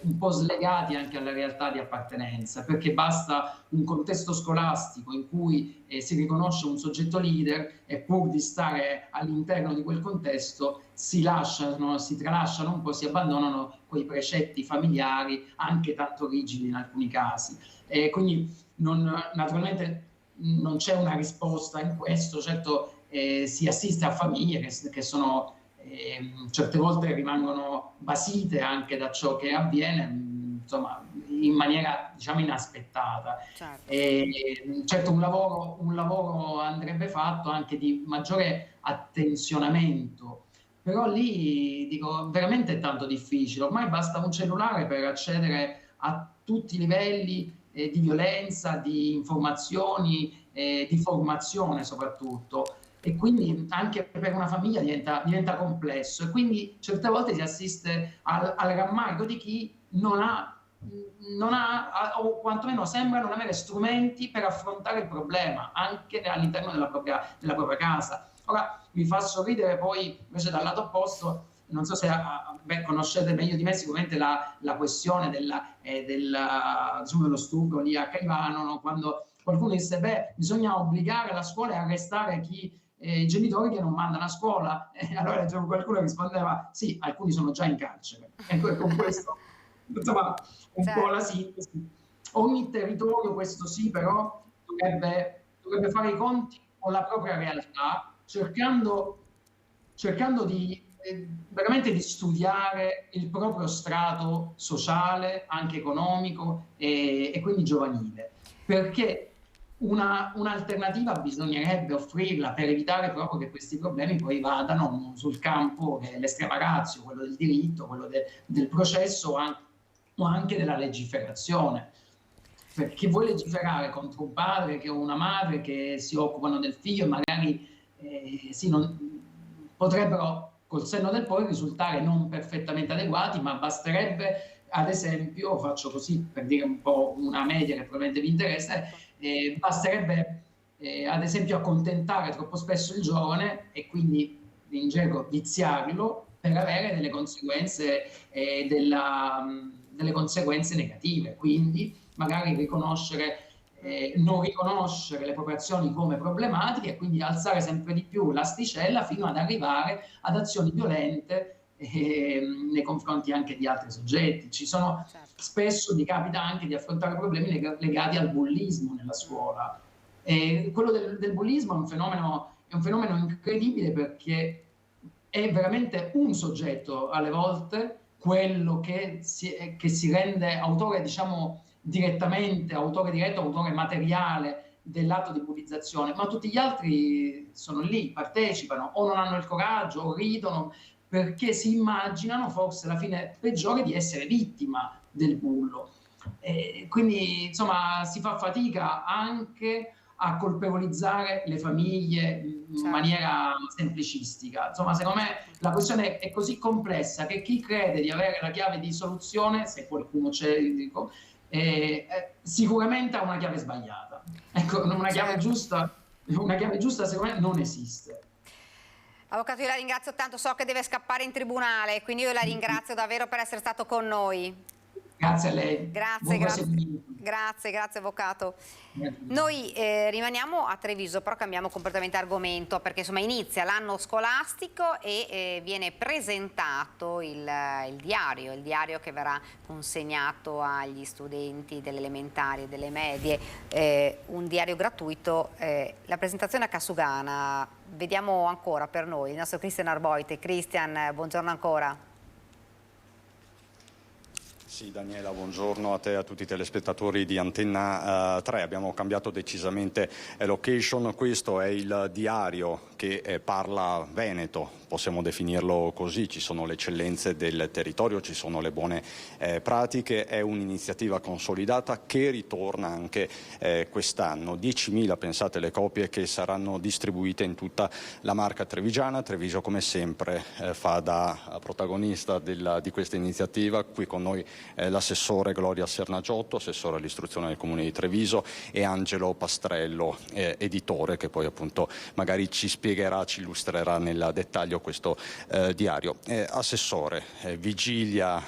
un po' slegati anche alla realtà di appartenenza, perché basta un contesto scolastico in cui si riconosce un soggetto leader e pur di stare all'interno di quel contesto si tralasciano un po', si abbandonano quei precetti familiari anche tanto rigidi in alcuni casi. E quindi naturalmente non c'è una risposta in questo, certo si assiste a famiglie che sono certe volte rimangono basite anche da ciò che avviene, insomma, in maniera diciamo inaspettata. Certo un lavoro andrebbe fatto anche di maggiore attenzionamento, però lì dico veramente è tanto difficile, ormai basta un cellulare per accedere a tutti i livelli di violenza, di informazioni, di formazione soprattutto, e quindi anche per una famiglia diventa complesso, e quindi certe volte si assiste al rammarico di chi non ha o quantomeno sembra non avere strumenti per affrontare il problema anche all'interno della propria casa. Ora mi fa sorridere poi invece dal lato opposto, non so se conoscete meglio di me sicuramente la questione dello stupro lì a Caivano, no? Quando qualcuno disse bisogna obbligare la scuola a arrestare i genitori che non mandano a scuola, allora qualcuno rispondeva sì, alcuni sono già in carcere. Ecco, con questo insomma po' la sintesi. Ogni territorio, questo sì, però dovrebbe fare i conti con la propria realtà, cercando di veramente di studiare il proprio strato sociale, anche economico e quindi giovanile, perché un'alternativa bisognerebbe offrirla per evitare proprio che questi problemi poi vadano sul campo dell'estrema ratio, quello del diritto, quello del processo o anche della legiferazione. Perché vuoi legiferare contro un padre o una madre che si occupano del figlio e magari potrebbero col senno del poi risultare non perfettamente adeguati, ma basterebbe, ad esempio, faccio così per dire un po' una media che probabilmente vi interessa, basterebbe ad esempio accontentare troppo spesso il giovane e quindi in gergo viziarlo per avere delle conseguenze negative, quindi magari non riconoscere le proprie azioni come problematiche e quindi alzare sempre di più l'asticella fino ad arrivare ad azioni violente nei confronti anche di altri soggetti. Spesso mi capita anche di affrontare problemi legati al bullismo nella scuola. Quello del bullismo è un fenomeno incredibile, perché è veramente un soggetto alle volte quello che si rende autore, diciamo, direttamente, autore diretto, autore materiale dell'atto di bullizzazione, ma tutti gli altri sono lì, partecipano o non hanno il coraggio o ridono perché si immaginano forse la fine peggiore di essere vittima del bullo. Quindi insomma si fa fatica anche a colpevolizzare le famiglie in maniera semplicistica. Insomma, secondo me la questione è così complessa che chi crede di avere la chiave di soluzione, se qualcuno c'è, dico, sicuramente ha una chiave sbagliata. Ecco, una chiave giusta secondo me non esiste. Avvocato, io la ringrazio tanto, so che deve scappare in tribunale, quindi io la ringrazio davvero per essere stato con noi. Grazie a lei. Grazie avvocato. Noi rimaniamo a Treviso, però cambiamo completamente argomento, perché insomma inizia l'anno scolastico e viene presentato il diario che verrà consegnato agli studenti delle elementari e delle medie, un diario gratuito. La presentazione a Cassugana, vediamo ancora per noi il nostro Cristian Arboite. Cristian, buongiorno ancora. Sì, Daniela, buongiorno a te e a tutti i telespettatori di Antenna 3. Abbiamo cambiato decisamente location. Questo è il diario che parla veneto, possiamo definirlo così. Ci sono le eccellenze del territorio, ci sono le buone pratiche. È un'iniziativa consolidata che ritorna anche quest'anno. 10.000, pensate, le copie che saranno distribuite in tutta la marca trevigiana. Treviso, come sempre, fa da protagonista di questa iniziativa. Qui con noi l'assessore Gloria Sernagiotto, assessore all'istruzione del Comune di Treviso, e Angelo Pastrello, editore, che poi appunto magari ci spiegherà, ci illustrerà nel dettaglio questo diario. Assessore, vigilia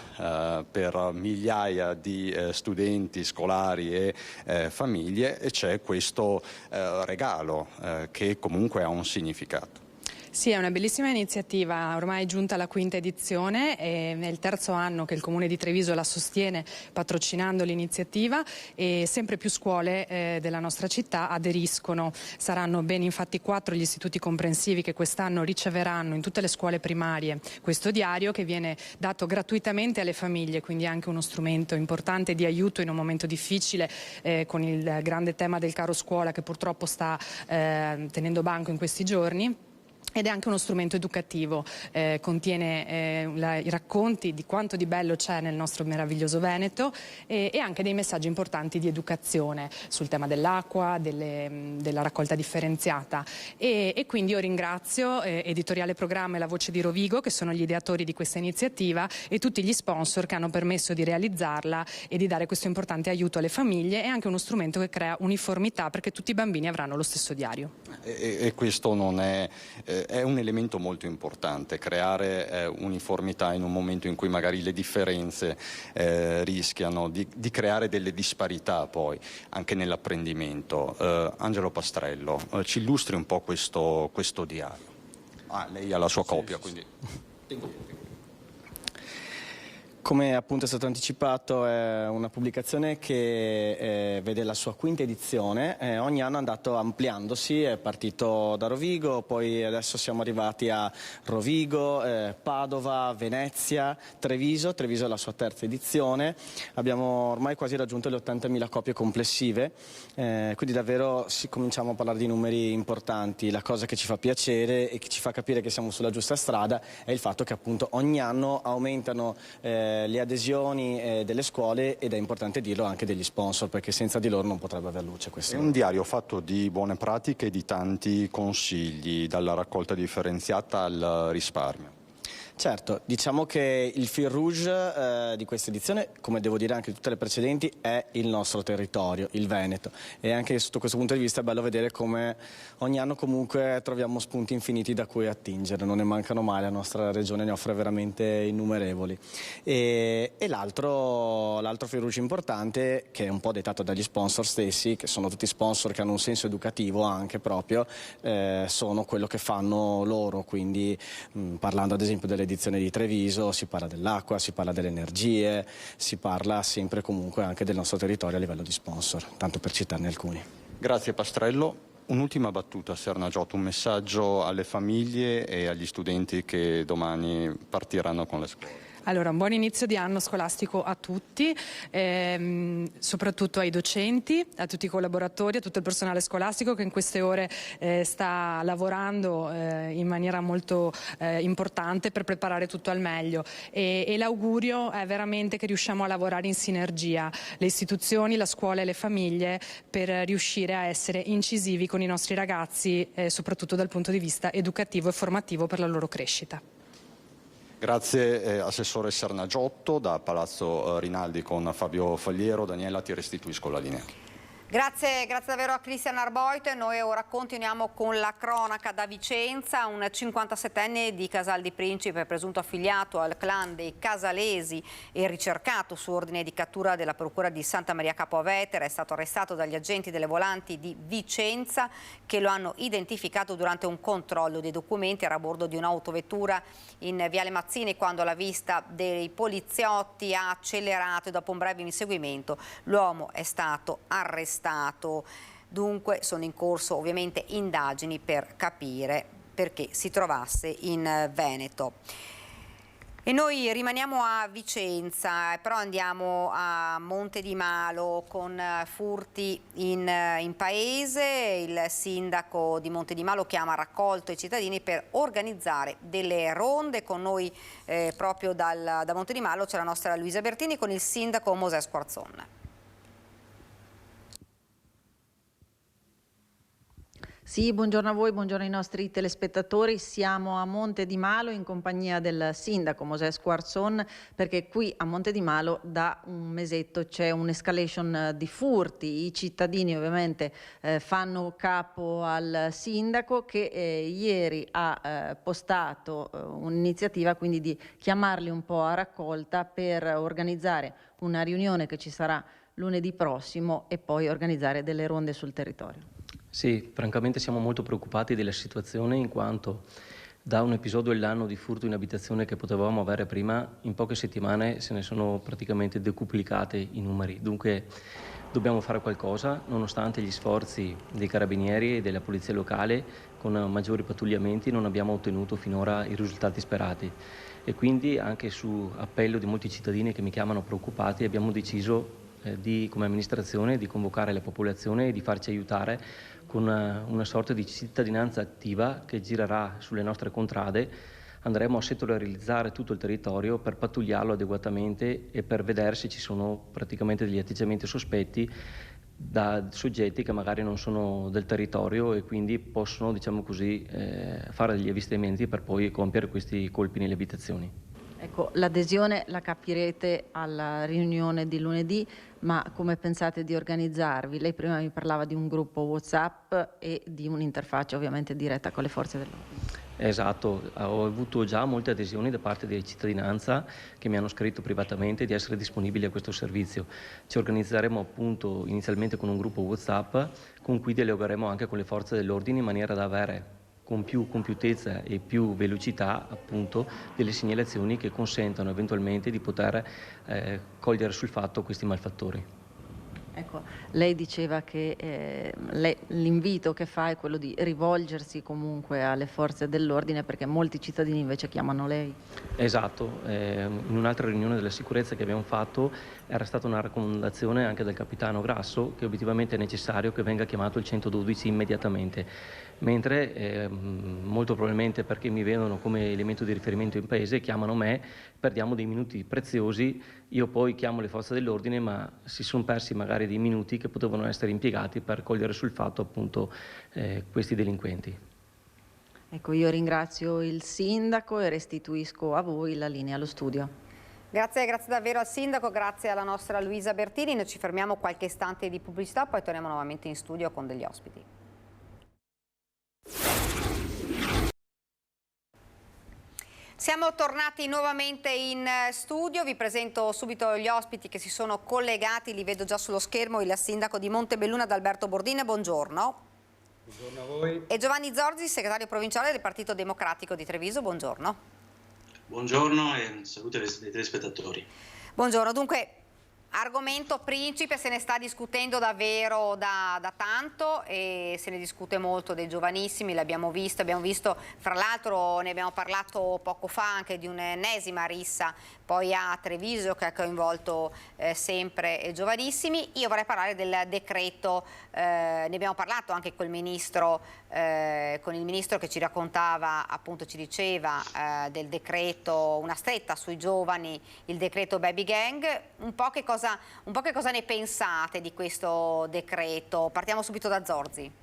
per migliaia di studenti, scolari e famiglie, e c'è questo regalo che comunque ha un significato. Sì, è una bellissima iniziativa, ormai è giunta alla 5ª edizione, è il 3° anno che il Comune di Treviso la sostiene patrocinando l'iniziativa, e sempre più scuole della nostra città aderiscono. Saranno ben infatti 4 gli istituti comprensivi che quest'anno riceveranno in tutte le scuole primarie questo diario, che viene dato gratuitamente alle famiglie, quindi anche uno strumento importante di aiuto in un momento difficile, con il grande tema del caro scuola che purtroppo sta tenendo banco in questi giorni. Ed è anche uno strumento educativo, contiene i racconti di quanto di bello c'è nel nostro meraviglioso Veneto, e anche dei messaggi importanti di educazione sul tema dell'acqua, della raccolta differenziata. E quindi io ringrazio Editoriale Programma e La Voce di Rovigo, che sono gli ideatori di questa iniziativa, e tutti gli sponsor che hanno permesso di realizzarla e di dare questo importante aiuto alle famiglie. È anche uno strumento che crea uniformità, perché tutti i bambini avranno lo stesso diario. E questo non è un elemento molto importante, creare uniformità in un momento in cui magari le differenze rischiano di creare delle disparità poi anche nell'apprendimento. Angelo Pastrello, ci illustri un po' questo diario. Lei ha la sua copia, quindi... Come appunto è stato anticipato, è una pubblicazione che vede la sua 5ª edizione. Ogni anno è andato ampliandosi, è partito da Rovigo, poi adesso siamo arrivati a Rovigo, Padova, Venezia, Treviso. Treviso è la sua 3ª edizione. Abbiamo ormai quasi raggiunto le 80.000 copie complessive, quindi davvero cominciamo a parlare di numeri importanti. La cosa che ci fa piacere e che ci fa capire che siamo sulla giusta strada è il fatto che appunto ogni anno aumentano le adesioni delle scuole, ed è importante dirlo anche degli sponsor, perché senza di loro non potrebbe aver luce questo. È un diario fatto di buone pratiche e di tanti consigli, dalla raccolta differenziata al risparmio. Certo, diciamo che il fil rouge di questa edizione, come devo dire anche di tutte le precedenti, è il nostro territorio, il Veneto, e anche sotto questo punto di vista è bello vedere come ogni anno comunque troviamo spunti infiniti da cui attingere, non ne mancano mai, la nostra regione ne offre veramente innumerevoli. E l'altro fil rouge importante, che è un po' dettato dagli sponsor stessi, che sono tutti sponsor che hanno un senso educativo anche proprio, sono quello che fanno loro, quindi parlando ad esempio delle edizione di Treviso si parla dell'acqua, si parla delle energie, si parla sempre comunque anche del nostro territorio a livello di sponsor, tanto per citarne alcuni. Grazie Pastrello. Un'ultima battuta, Sernagiotto, un messaggio alle famiglie e agli studenti che domani partiranno con le scuole. Allora, un buon inizio di anno scolastico a tutti, soprattutto ai docenti, a tutti i collaboratori, a tutto il personale scolastico che in queste ore sta lavorando in maniera molto importante per preparare tutto al meglio, e l'augurio è veramente che riusciamo a lavorare in sinergia, le istituzioni, la scuola e le famiglie, per riuscire a essere incisivi con i nostri ragazzi, soprattutto dal punto di vista educativo e formativo per la loro crescita. Grazie Assessore Sernagiotto. Da Palazzo Rinaldi con Fabio Fagliero. Daniela, ti restituisco la linea. Grazie davvero a Cristian Arboito. Noi ora continuiamo con la cronaca da Vicenza. Un 57enne di Casal di Principe, presunto affiliato al clan dei Casalesi e ricercato su ordine di cattura della Procura di Santa Maria Capua Vetere, è stato arrestato dagli agenti delle volanti di Vicenza, che lo hanno identificato durante un controllo dei documenti. Era a bordo di un'autovettura in Viale Mazzini quando, alla vista dei poliziotti, ha accelerato e dopo un breve inseguimento l'uomo è stato arrestato. Dunque sono in corso ovviamente indagini per capire perché si trovasse in Veneto. E noi rimaniamo a Vicenza, però andiamo a Monte di Malo con furti in paese. Il sindaco di Monte di Malo chiama raccolto i cittadini per organizzare delle ronde. Con noi proprio da Monte di Malo c'è la nostra Luisa Bertini con il sindaco Mosè Squarzon. Sì, buongiorno a voi, buongiorno ai nostri telespettatori. Siamo a Monte di Malo in compagnia del sindaco Mosè Squarzon, perché qui a Monte di Malo da un mesetto c'è un'escalation di furti. I cittadini ovviamente fanno capo al sindaco che ieri ha postato un'iniziativa quindi di chiamarli un po' a raccolta per organizzare una riunione che ci sarà lunedì prossimo e poi organizzare delle ronde sul territorio. Sì, francamente siamo molto preoccupati della situazione in quanto da un episodio dell'anno di furto in abitazione che potevamo avere prima, in poche settimane se ne sono praticamente decuplicati i numeri. Dunque dobbiamo fare qualcosa, nonostante gli sforzi dei carabinieri e della polizia locale, con maggiori pattugliamenti non abbiamo ottenuto finora i risultati sperati. E quindi anche su appello di molti cittadini che mi chiamano preoccupati abbiamo deciso come amministrazione di convocare la popolazione e di farci aiutare con una sorta di cittadinanza attiva che girerà sulle nostre contrade. Andremo a settorializzare tutto il territorio per pattugliarlo adeguatamente e per vedere se ci sono praticamente degli atteggiamenti sospetti da soggetti che magari non sono del territorio e quindi possono, diciamo così, fare degli avvistamenti per poi compiere questi colpi nelle abitazioni. Ecco, l'adesione la capirete alla riunione di lunedì, ma come pensate di organizzarvi? Lei prima mi parlava di un gruppo WhatsApp e di un'interfaccia ovviamente diretta con le forze dell'ordine. Esatto, ho avuto già molte adesioni da parte della cittadinanza che mi hanno scritto privatamente di essere disponibili a questo servizio. Ci organizzeremo appunto inizialmente con un gruppo WhatsApp con cui dialogheremo anche con le forze dell'ordine in maniera da avere con più compiutezza e più velocità appunto delle segnalazioni che consentano eventualmente di poter cogliere sul fatto questi malfattori. Ecco, lei diceva che l'invito che fa è quello di rivolgersi comunque alle forze dell'ordine perché molti cittadini invece chiamano lei. Esatto, in un'altra riunione della sicurezza che abbiamo fatto era stata una raccomandazione anche del capitano Grasso che obiettivamente è necessario che venga chiamato il 112 immediatamente, mentre molto probabilmente perché mi vedono come elemento di riferimento in paese chiamano me, perdiamo dei minuti preziosi, io poi chiamo le forze dell'ordine ma si sono persi magari dei minuti che potevano essere impiegati per cogliere sul fatto appunto questi delinquenti. Ecco, io ringrazio il sindaco e restituisco a voi la linea allo studio. Grazie davvero al sindaco, grazie alla nostra Luisa Bertini. Noi ci fermiamo qualche istante di pubblicità, poi torniamo nuovamente in studio con degli ospiti. Siamo tornati nuovamente in studio, vi presento subito gli ospiti che si sono collegati, li vedo già sullo schermo, il sindaco di Montebelluna Adalberto Bordin, buongiorno. Buongiorno a voi. E Giovanni Zorzi, segretario provinciale del Partito Democratico di Treviso, buongiorno. Buongiorno e saluti ai telespettatori. Buongiorno, dunque argomento principe, se ne sta discutendo davvero da tanto e se ne discute molto dei giovanissimi, l'abbiamo visto fra l'altro ne abbiamo parlato poco fa anche di un'ennesima rissa poi a Treviso che ha coinvolto sempre giovanissimi. Io vorrei parlare del decreto, ne abbiamo parlato anche col ministro, con il ministro che ci raccontava, appunto ci diceva del decreto, una stretta sui giovani, il decreto Baby Gang, un po' che cosa ne pensate di questo decreto? Partiamo subito da Zorzi.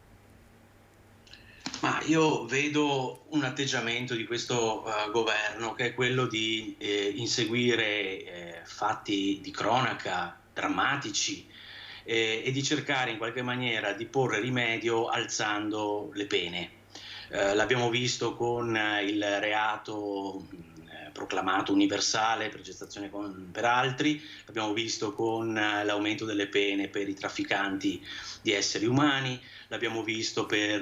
Ma io vedo un atteggiamento di questo governo che è quello di inseguire fatti di cronaca drammatici e di cercare in qualche maniera di porre rimedio alzando le pene. L'abbiamo visto con il reato proclamato universale per gestazione per altri, l'abbiamo visto con l'aumento delle pene per i trafficanti di esseri umani, l'abbiamo visto con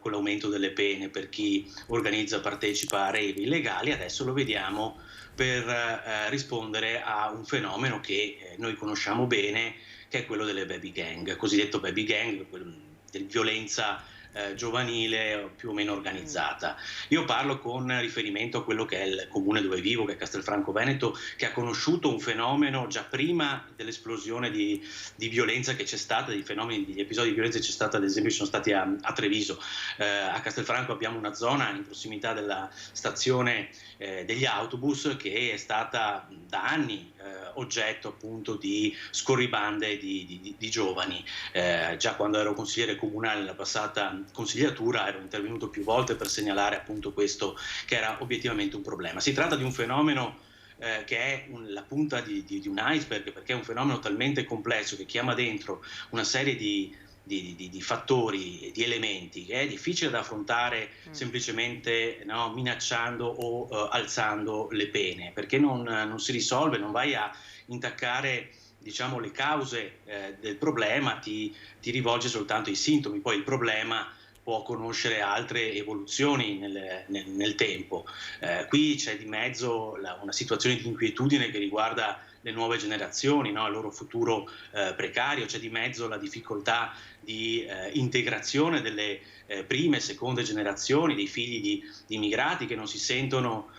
l'aumento delle pene per chi organizza, partecipa a rave illegali, adesso lo vediamo per rispondere a un fenomeno che noi conosciamo bene, che è quello delle baby gang, cosiddetto baby gang, di violenza giovanile più o meno organizzata. Io parlo con riferimento a quello che è il comune dove vivo, che è Castelfranco Veneto, che ha conosciuto un fenomeno già prima dell'esplosione di violenza che c'è stata, degli episodi di violenza che c'è stata, ad esempio sono stati a Treviso. A Castelfranco abbiamo una zona in prossimità della stazione degli autobus che è stata da anni oggetto appunto di scorribande di giovani. Già quando ero consigliere comunale nella passata consigliatura ero intervenuto più volte per segnalare appunto questo, che era obiettivamente un problema. Si tratta di un fenomeno che è la punta di un iceberg, perché è un fenomeno talmente complesso che chiama dentro una serie di fattori, di elementi che è difficile da affrontare semplicemente minacciando o alzando le pene, perché non si risolve, non vai a intaccare diciamo le cause del problema, ti rivolge soltanto ai sintomi, poi il problema può conoscere altre evoluzioni nel tempo. Qui c'è di mezzo una situazione di inquietudine che riguarda le nuove generazioni, il loro futuro precario, c'è di mezzo la difficoltà di integrazione delle prime e seconde generazioni, dei figli di immigrati che non si sentono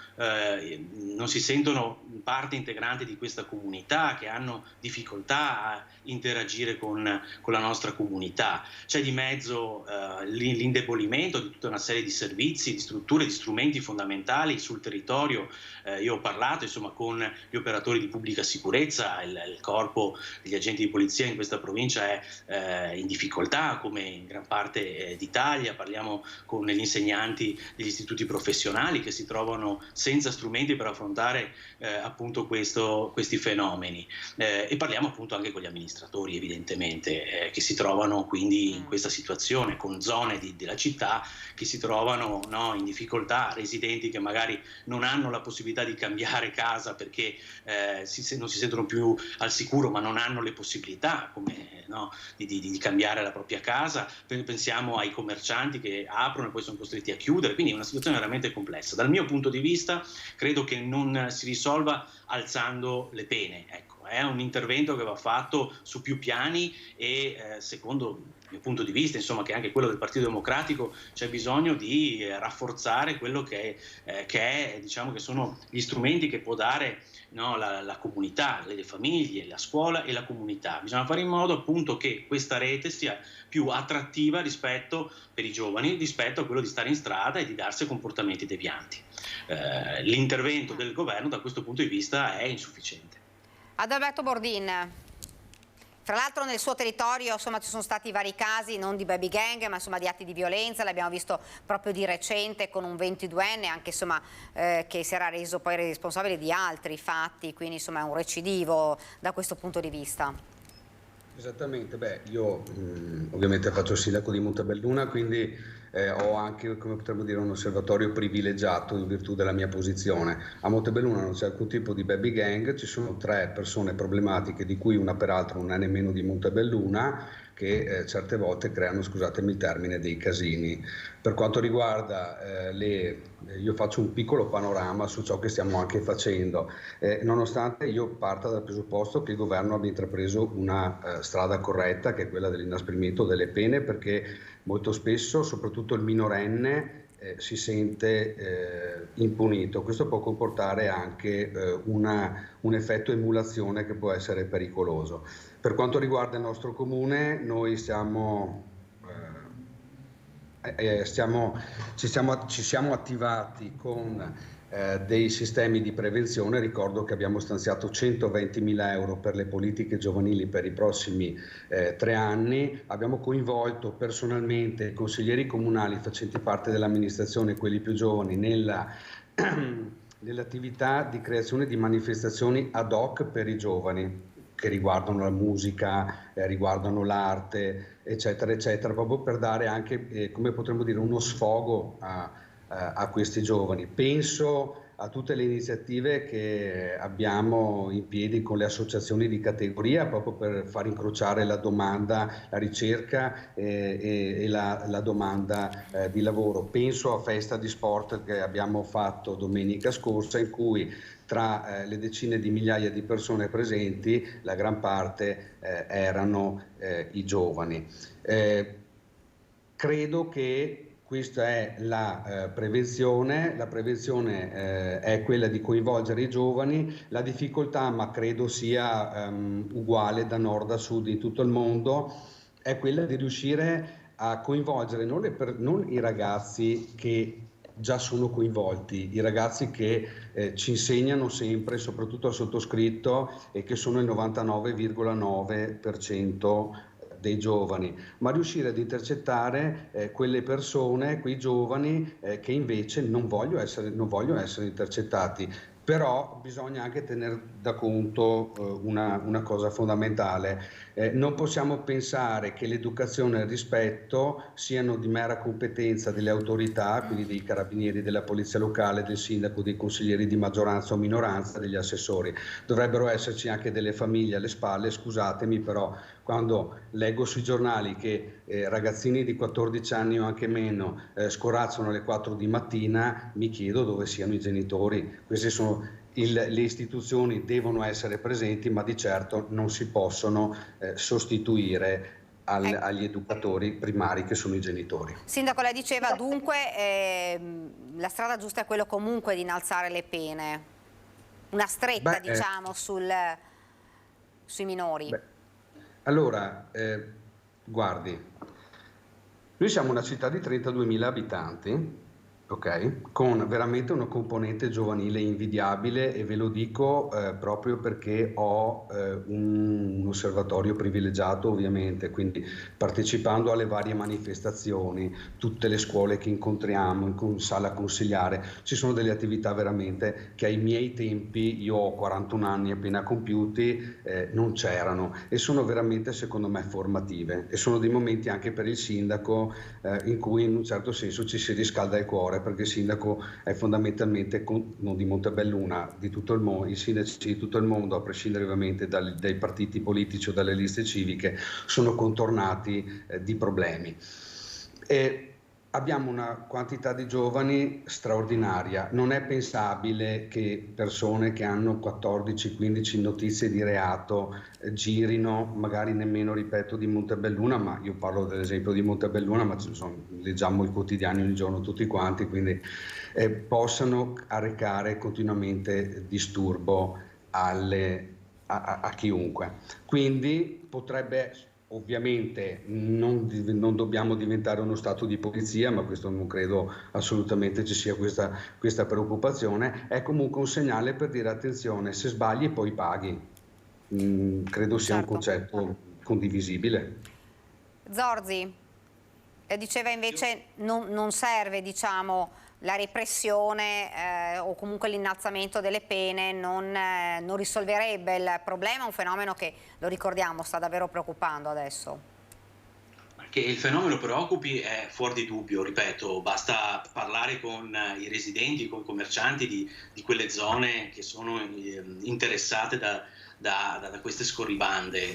parte integrante di questa comunità, che hanno difficoltà a interagire con la nostra comunità. C'è di mezzo l'indebolimento di tutta una serie di servizi, di strutture, di strumenti fondamentali sul territorio. Io ho parlato insomma con gli operatori di pubblica sicurezza, il corpo degli agenti di polizia in questa provincia è in difficoltà come in gran parte d'Italia, parliamo con gli insegnanti degli istituti professionali che si trovano senza strumenti per affrontare appunto questi fenomeni e parliamo appunto anche con gli amministratori evidentemente che si trovano quindi in questa situazione, con zone della città che si trovano in difficoltà, residenti che magari non hanno la possibilità di cambiare casa perché non si sentono più al sicuro, ma non hanno le possibilità di cambiare la propria casa. Pensiamo ai commercianti che aprono e poi sono costretti a chiudere, quindi è una situazione veramente complessa. Dal mio punto di vista credo che non si risolva alzando le pene, ecco. È un intervento che va fatto su più piani e secondo il mio punto di vista, insomma, che anche quello del Partito Democratico, c'è bisogno di rafforzare quello che è, diciamo, che sono gli strumenti che può dare la comunità, le famiglie, la scuola e la comunità. Bisogna fare in modo appunto che questa rete sia più attrattiva per i giovani rispetto a quello di stare in strada e di darsi comportamenti devianti. L'intervento del governo da questo punto di vista è insufficiente. Adalberto Bordin, fra l'altro nel suo territorio insomma, ci sono stati vari casi, non di baby gang, ma insomma, di atti di violenza, l'abbiamo visto proprio di recente con un 22enne anche, insomma, che si era reso poi responsabile di altri fatti, quindi insomma, è un recidivo da questo punto di vista. Esattamente, io ovviamente faccio il sindaco di Montebelluna, quindi ho anche, come potremmo dire, un osservatorio privilegiato in virtù della mia posizione. A Montebelluna non c'è alcun tipo di baby gang, ci sono 3 persone problematiche, di cui una peraltro non è nemmeno di Montebelluna, che certe volte creano, scusatemi il termine, dei casini. Per quanto riguarda io faccio un piccolo panorama su ciò che stiamo anche facendo, nonostante io parta dal presupposto che il governo abbia intrapreso una strada corretta, che è quella dell'inasprimento delle pene, perché molto spesso, soprattutto il minorenne, si sente impunito. Questo può comportare anche un effetto emulazione che può essere pericoloso. Per quanto riguarda il nostro comune, noi ci siamo attivati con dei sistemi di prevenzione. Ricordo che abbiamo stanziato 120.000 euro per le politiche giovanili per i prossimi 3 anni. Abbiamo coinvolto personalmente i consiglieri comunali facenti parte dell'amministrazione, quelli più giovani, nell'attività di creazione di manifestazioni ad hoc per i giovani, che riguardano la musica, riguardano l'arte, eccetera, eccetera, proprio per dare anche, come potremmo dire, uno sfogo a questi giovani. Penso a tutte le iniziative che abbiamo in piedi con le associazioni di categoria, proprio per far incrociare la domanda, la ricerca e la domanda di lavoro. Penso a Festa di Sport che abbiamo fatto domenica scorsa, in cui tra le decine di migliaia di persone presenti, la gran parte erano i giovani. Credo che questa è la prevenzione. La prevenzione è quella di coinvolgere i giovani. La difficoltà, ma credo sia uguale da nord a sud in tutto il mondo, è quella di riuscire a coinvolgere non i ragazzi che già sono coinvolti, i ragazzi che ci insegnano sempre, soprattutto al sottoscritto, e che sono il 99,9% dei giovani, ma riuscire ad intercettare quelle persone, quei giovani che invece non vogliono essere intercettati. Però bisogna anche tenere da conto una cosa fondamentale. Non possiamo pensare che l'educazione e il rispetto siano di mera competenza delle autorità, quindi dei carabinieri, della polizia locale, del sindaco, dei consiglieri di maggioranza o minoranza, degli assessori. Dovrebbero esserci anche delle famiglie alle spalle. Scusatemi, però quando leggo sui giornali che ragazzini di 14 anni o anche meno scorazzano alle 4 di mattina, mi chiedo dove siano i genitori. Queste sono le istituzioni devono essere presenti, ma di certo non si possono sostituire agli educatori primari che sono i genitori. Sindaco, lei diceva dunque la strada giusta è quello comunque di innalzare le pene, una stretta diciamo sui minori. Allora, guardi, noi siamo una città di 32.000 abitanti, ok? Con veramente una componente giovanile invidiabile, e ve lo dico proprio perché ho un osservatorio privilegiato, ovviamente, quindi partecipando alle varie manifestazioni, tutte le scuole che incontriamo in sala consigliare, ci sono delle attività veramente che ai miei tempi, io ho 41 anni appena compiuti, non c'erano, e sono veramente secondo me formative, e sono dei momenti anche per il sindaco in cui in un certo senso ci si riscalda il cuore, perché il sindaco è fondamentalmente, non di Montebelluna, di tutto il mondo, i sindaci di tutto il mondo, a prescindere ovviamente dai partiti politici o dalle liste civiche, sono contornati di problemi. E abbiamo una quantità di giovani straordinaria. Non è pensabile che persone che hanno 14-15 notizie di reato girino, magari nemmeno, ripeto, di Montebelluna, ma io parlo dell'esempio di Montebelluna, ma leggiamo i quotidiani ogni giorno tutti quanti, quindi possano arrecare continuamente disturbo a chiunque. Quindi potrebbe... Ovviamente non dobbiamo diventare uno stato di polizia, ma questo non credo assolutamente ci sia questa preoccupazione. È comunque un segnale per dire: attenzione, se sbagli poi paghi. Credo sia un concetto condivisibile. Zorzi diceva invece non serve, diciamo, la repressione o comunque l'innalzamento delle pene non risolverebbe il problema, un fenomeno che, lo ricordiamo, sta davvero preoccupando adesso. Che il fenomeno preoccupi è fuori di dubbio, ripeto, basta parlare con i residenti, con i commercianti di quelle zone che sono interessate da queste scorribande.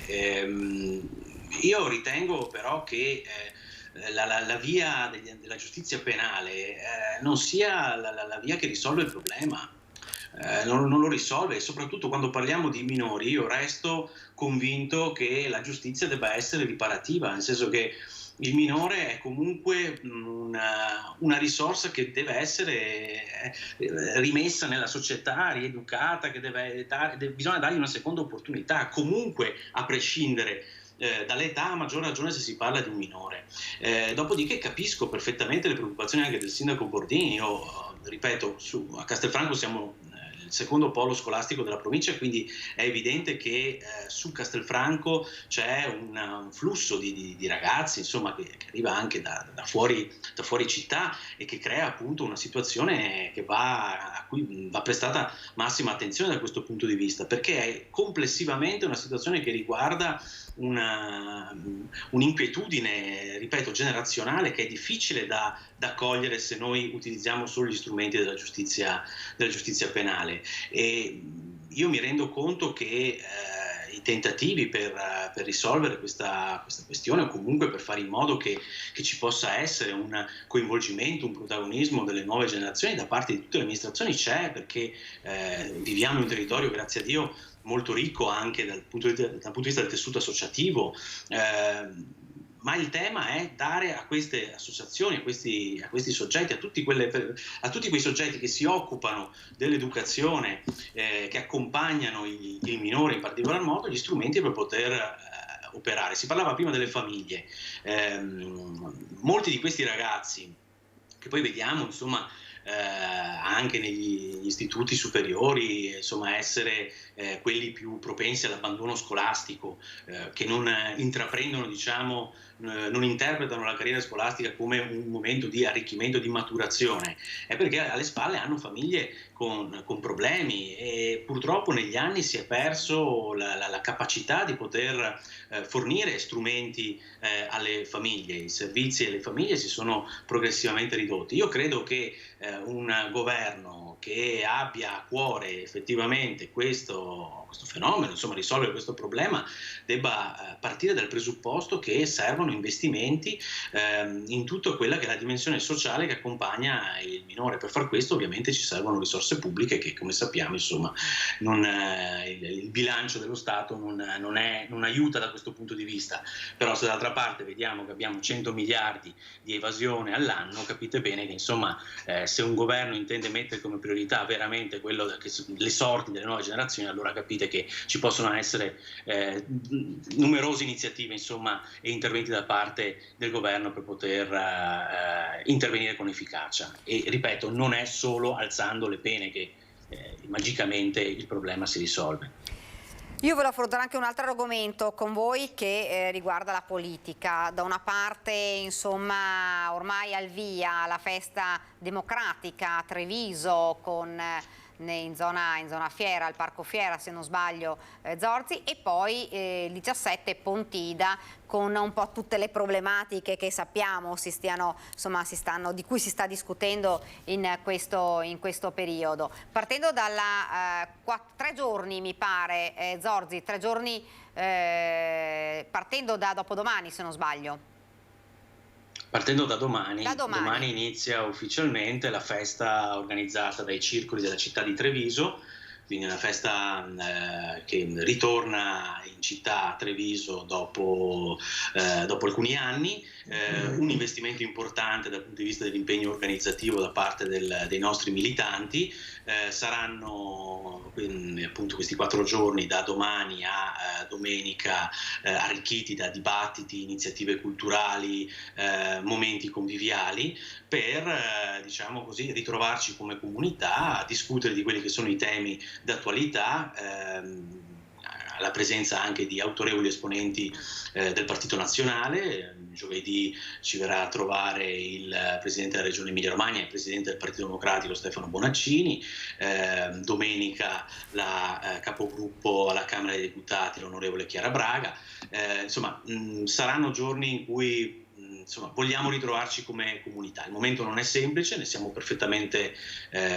Io ritengo però che la via della giustizia penale non sia la via che risolve il problema, non lo risolve, e soprattutto quando parliamo di minori io resto convinto che la giustizia debba essere riparativa, nel senso che il minore è comunque una risorsa che deve essere rimessa nella società, rieducata, che bisogna dargli una seconda opportunità, comunque a prescindere dall'età, a maggior ragione se si parla di un minore. Dopodiché capisco perfettamente le preoccupazioni anche del sindaco Bordini. Io ripeto, a Castelfranco siamo il secondo polo scolastico della provincia, quindi è evidente che su Castelfranco c'è un flusso di ragazzi, insomma, che arriva anche da fuori città, e che crea appunto una situazione a cui va prestata massima attenzione da questo punto di vista, perché è complessivamente una situazione che riguarda un'inquietudine, ripeto, generazionale, che è difficile da cogliere se noi utilizziamo solo gli strumenti della giustizia penale. E io mi rendo conto che i tentativi per risolvere questa questione, o comunque per fare in modo che ci possa essere un coinvolgimento, un protagonismo delle nuove generazioni da parte di tutte le amministrazioni, c'è, perché viviamo in un territorio, grazie a Dio, molto ricco anche dal punto di vista del tessuto associativo, ma il tema è dare a queste associazioni, a questi soggetti, a tutti quei soggetti che si occupano dell'educazione, che accompagnano i minori in particolar modo, gli strumenti per poter operare. Si parlava prima delle famiglie. Molti di questi ragazzi, che poi vediamo, insomma, anche negli istituti superiori, insomma essere quelli più propensi all'abbandono scolastico, che non intraprendono, diciamo, non interpretano la carriera scolastica come un momento di arricchimento, di maturazione, è perché alle spalle hanno famiglie con problemi, e purtroppo negli anni si è perso la capacità di poter fornire strumenti alle famiglie. I servizi alle famiglie si sono progressivamente ridotti. Io credo che un governo che abbia a cuore effettivamente questo fenomeno, insomma risolvere questo problema, debba partire dal presupposto che servono investimenti in tutta quella che è la dimensione sociale che accompagna il minore. Per far questo ovviamente ci servono risorse pubbliche che, come sappiamo, insomma, il bilancio dello Stato non aiuta da questo punto di vista. Però se d'altra parte vediamo che abbiamo 100 miliardi di evasione all'anno, capite bene che insomma se un governo intende mettere come priorità veramente quello le sorti delle nuove generazioni, allora capite che ci possono essere numerose iniziative, insomma, e interventi da parte del governo per poter intervenire con efficacia. E ripeto, non è solo alzando le pene che magicamente il problema si risolve. Io volevo affrontare anche un altro argomento con voi che riguarda la politica. Da una parte, insomma, ormai al via la festa democratica a Treviso in zona Fiera, al Parco Fiera se non sbaglio, Zorzi, e poi il 17 Pontida, con un po' tutte le problematiche che sappiamo di cui si sta discutendo in questo periodo. Partendo dalla 3 giorni mi pare, Zorzi, 3 giorni partendo da dopodomani se non sbaglio. Partendo da domani inizia ufficialmente la festa organizzata dai circoli della città di Treviso, quindi una festa che ritorna in città a Treviso dopo alcuni anni, un investimento importante dal punto di vista dell'impegno organizzativo da parte dei nostri militanti. Saranno appunto questi 4 giorni, da domani a domenica, arricchiti da dibattiti, iniziative culturali, momenti conviviali, per diciamo così, ritrovarci come comunità a discutere di quelli che sono i temi d'attualità, alla presenza anche di autorevoli esponenti del Partito Nazionale. Giovedì ci verrà a trovare il Presidente della Regione Emilia-Romagna e il Presidente del Partito Democratico Stefano Bonaccini, domenica la capogruppo alla Camera dei Deputati, l'onorevole Chiara Braga. Insomma, saranno giorni in cui vogliamo ritrovarci come comunità. Il momento non è semplice, ne siamo perfettamente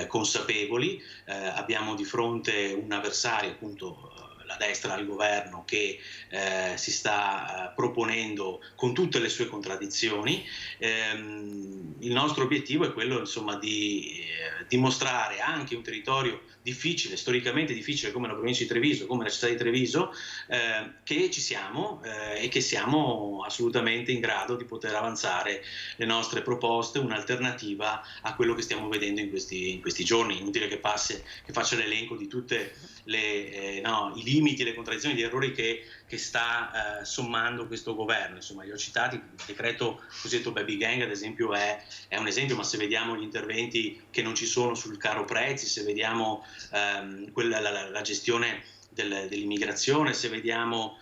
consapevoli. Abbiamo di fronte un avversario, appunto la destra al governo, che si sta proponendo con tutte le sue contraddizioni. Il nostro obiettivo è quello, insomma, di dimostrare anche un territorio difficile, storicamente difficile come la provincia di Treviso, come la città di Treviso, che ci siamo e che siamo assolutamente in grado di poter avanzare le nostre proposte, un'alternativa a quello che stiamo vedendo in questi giorni. Inutile che faccia l'elenco di tutte i limiti, le contraddizioni, gli errori che sta sommando questo governo. Insomma, li ho citati. Il decreto cosiddetto Baby Gang, ad esempio, è un esempio, ma se vediamo gli interventi che non ci sono sul caro prezzi, se vediamo la gestione dell'immigrazione, se vediamo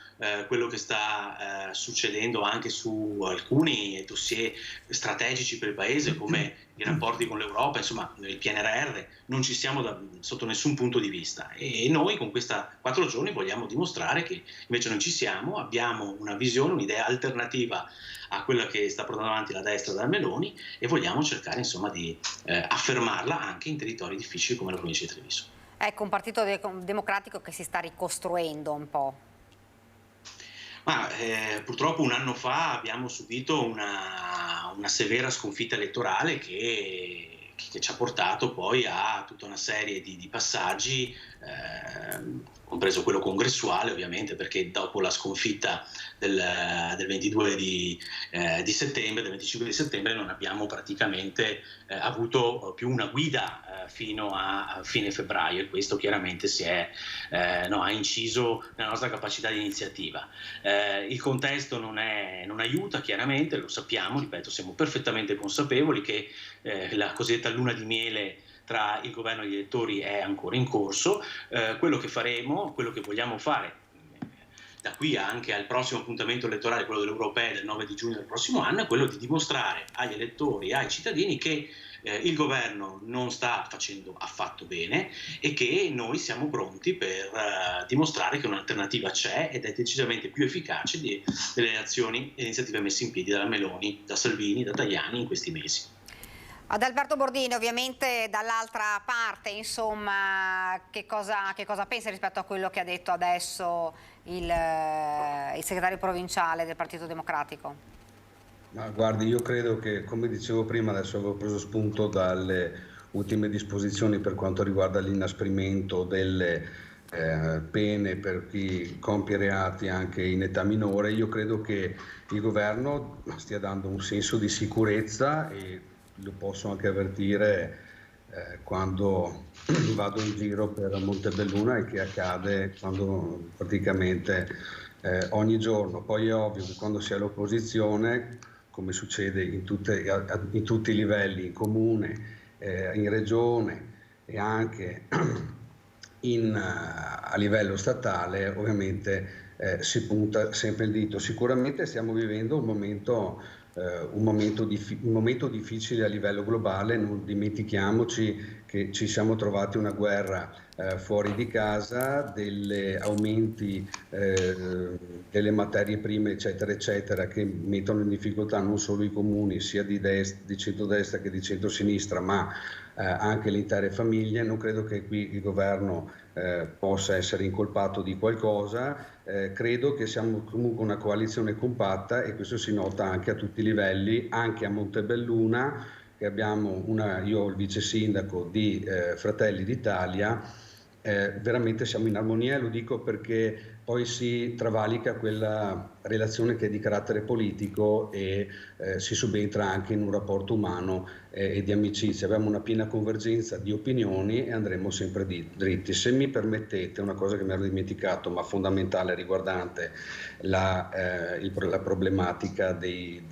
quello che sta succedendo anche su alcuni dossier strategici per il Paese, come i rapporti con l'Europa, insomma il PNRR, non ci siamo sotto nessun punto di vista, e noi con questi 4 giorni vogliamo dimostrare che invece non ci siamo, abbiamo una visione, un'idea alternativa a quella che sta portando avanti la destra della Meloni, e vogliamo cercare, insomma, di affermarla anche in territori difficili come la provincia di Treviso. Ecco, un partito democratico che si sta ricostruendo un po'. Ma purtroppo un anno fa abbiamo subito una severa sconfitta elettorale che ci ha portato poi a tutta una serie di passaggi, compreso quello congressuale, ovviamente, perché dopo la sconfitta del 22 di settembre, del 25 di settembre, non abbiamo praticamente avuto più una guida fino a fine febbraio, e questo chiaramente ha inciso nella nostra capacità di iniziativa. Il contesto non aiuta, chiaramente, lo sappiamo, ripeto, siamo perfettamente consapevoli che la cosiddetta luna di miele tra il governo e gli elettori è ancora in corso. Quello che faremo, quello che vogliamo fare da qui anche al prossimo appuntamento elettorale, quello delle europee del 9 di giugno del prossimo anno, è quello di dimostrare agli elettori, ai cittadini che il governo non sta facendo affatto bene e che noi siamo pronti per dimostrare che un'alternativa c'è ed è decisamente più efficace delle azioni e iniziative messe in piedi dalla Meloni, da Salvini, da Tajani in questi mesi. Ad Alberto Bordini, ovviamente dall'altra parte, insomma, che cosa pensa rispetto a quello che ha detto adesso il segretario provinciale del Partito Democratico? Ma guardi, io credo che, come dicevo prima, adesso avevo preso spunto dalle ultime disposizioni per quanto riguarda l'inasprimento delle pene per chi compie reati anche in età minore. Io credo che il governo stia dando un senso di sicurezza e lo posso anche avvertire quando vado in giro per Montebelluna e che accade quando praticamente ogni giorno. Poi è ovvio che quando si è all'opposizione, come succede in tutti i livelli, in comune, in regione e anche a livello statale, ovviamente si punta sempre il dito. Sicuramente stiamo vivendo un momento difficile a livello globale. Non dimentichiamoci che ci siamo trovati una guerra fuori di casa, degli aumenti delle materie prime eccetera eccetera, che mettono in difficoltà non solo i comuni sia di centrodestra che di centrosinistra, ma anche le intere famiglie. Non credo che qui il governo possa essere incolpato di qualcosa. Credo che siamo comunque una coalizione compatta e questo si nota anche a tutti i livelli, anche a Montebelluna, che abbiamo io il vice sindaco di Fratelli d'Italia. Veramente siamo in armonia, e lo dico perché poi si travalica quella relazione che è di carattere politico e si subentra anche in un rapporto umano e di amicizia. Abbiamo una piena convergenza di opinioni e andremo sempre dritti. Se mi permettete, una cosa che mi ero dimenticato ma fondamentale riguardante la problematica dei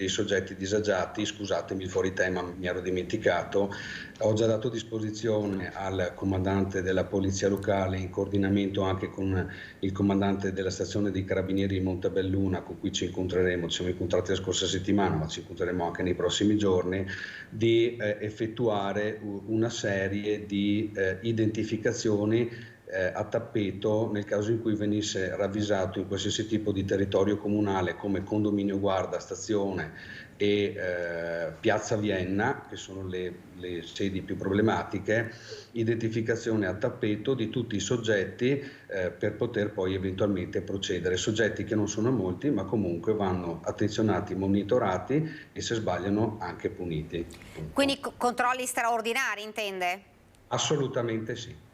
soggetti disagiati, scusatemi, fuori tema, mi ero dimenticato. Ho già dato disposizione al comandante della polizia locale, in coordinamento anche con il comandante della stazione dei carabinieri di Montebelluna, con cui ci incontreremo, ci siamo incontrati la scorsa settimana ma ci incontreremo anche nei prossimi giorni, di effettuare una serie di identificazioni a tappeto nel caso in cui venisse ravvisato in qualsiasi tipo di territorio comunale, come condominio guarda, stazione e Piazza Vienna, che sono le sedi più problematiche, identificazione a tappeto di tutti i soggetti per poter poi eventualmente procedere. Soggetti che non sono molti ma comunque vanno attenzionati, monitorati e se sbagliano anche puniti. Quindi controlli straordinari, intende? Assolutamente sì.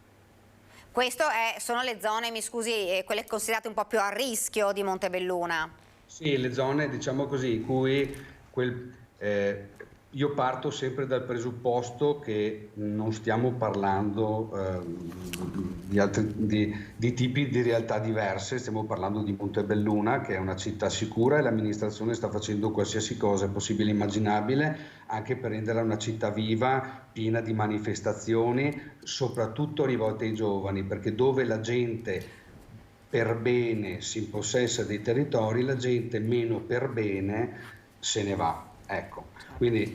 Questo sono le zone, mi scusi, quelle considerate un po' più a rischio di Montebelluna? Sì, le zone, diciamo così, in cui io parto sempre dal presupposto che non stiamo parlando di tipi di realtà diverse, stiamo parlando di Montebelluna, che è una città sicura, e l'amministrazione sta facendo qualsiasi cosa possibile e immaginabile anche per renderla una città viva, piena di manifestazioni, soprattutto rivolte ai giovani, perché dove la gente per bene si impossessa dei territori, la gente meno per bene se ne va. Ecco, quindi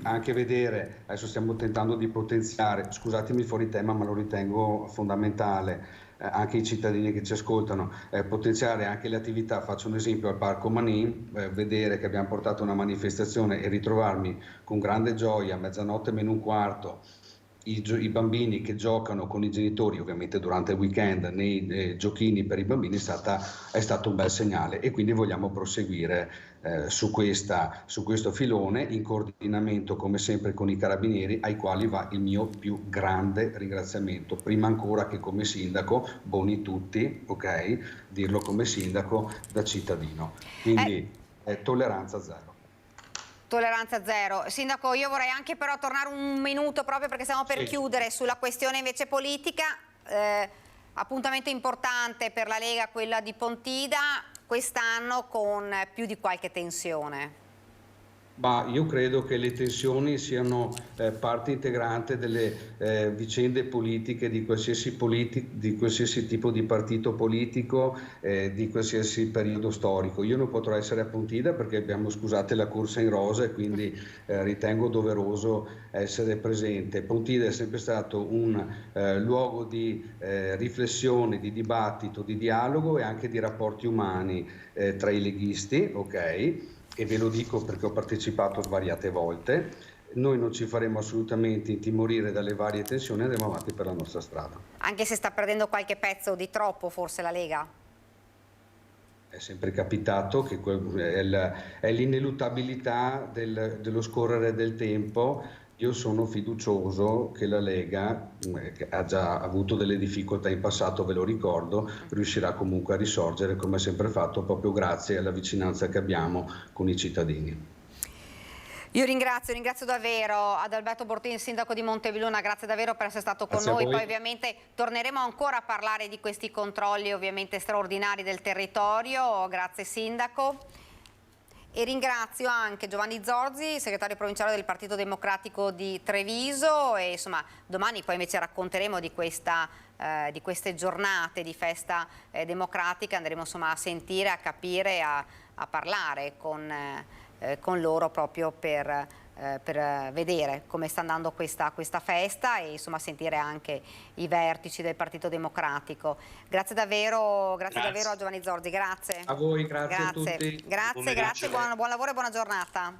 anche vedere, adesso stiamo tentando di potenziare, scusatemi fuori tema ma lo ritengo fondamentale, anche i cittadini che ci ascoltano, potenziare anche le attività. Faccio un esempio al Parco Manin, vedere che abbiamo portato una manifestazione e ritrovarmi con grande gioia a mezzanotte meno un quarto i bambini che giocano con i genitori, ovviamente durante il weekend, nei giochini per i bambini, è stato un bel segnale, e quindi vogliamo proseguire su questo filone, in coordinamento come sempre con i carabinieri, ai quali va il mio più grande ringraziamento, prima ancora che come sindaco, buoni tutti, ok, dirlo come sindaco da cittadino, quindi tolleranza zero. Tolleranza zero. Sindaco, io vorrei anche però tornare un minuto, proprio perché stiamo per chiudere, sulla questione invece politica. Appuntamento importante per la Lega, quella di Pontida, quest'anno con più di qualche tensione. Ma io credo che le tensioni siano parte integrante delle vicende politiche di qualsiasi tipo di partito politico, di qualsiasi periodo storico. Io non potrò essere a Pontida perché abbiamo, scusate, la corsa in rosa e quindi ritengo doveroso essere presente. Pontida è sempre stato un luogo di riflessione, di dibattito, di dialogo e anche di rapporti umani tra i leghisti, ok? E ve lo dico perché ho partecipato svariate volte. Noi non ci faremo assolutamente intimorire dalle varie tensioni, andremo avanti per la nostra strada. Anche se sta perdendo qualche pezzo di troppo forse la Lega? È sempre capitato che è l'ineluttabilità dello scorrere del tempo. Io sono fiducioso che la Lega, che ha già avuto delle difficoltà in passato, ve lo ricordo, riuscirà comunque a risorgere come ha sempre fatto, proprio grazie alla vicinanza che abbiamo con i cittadini. Io ringrazio davvero Adalberto Bortini, sindaco di Montebelluna, grazie davvero per essere stato con noi. Poi ovviamente torneremo ancora a parlare di questi controlli ovviamente straordinari del territorio. Grazie sindaco. E ringrazio anche Giovanni Zorzi, segretario provinciale del Partito Democratico di Treviso, e insomma domani poi invece racconteremo di queste giornate di festa democratica, andremo insomma a sentire, a capire, a parlare con loro proprio per vedere come sta andando questa festa e insomma sentire anche i vertici del Partito Democratico. Grazie davvero a Giovanni Zorzi, grazie. A voi, grazie a tutti. Grazie, buon lavoro e buona giornata.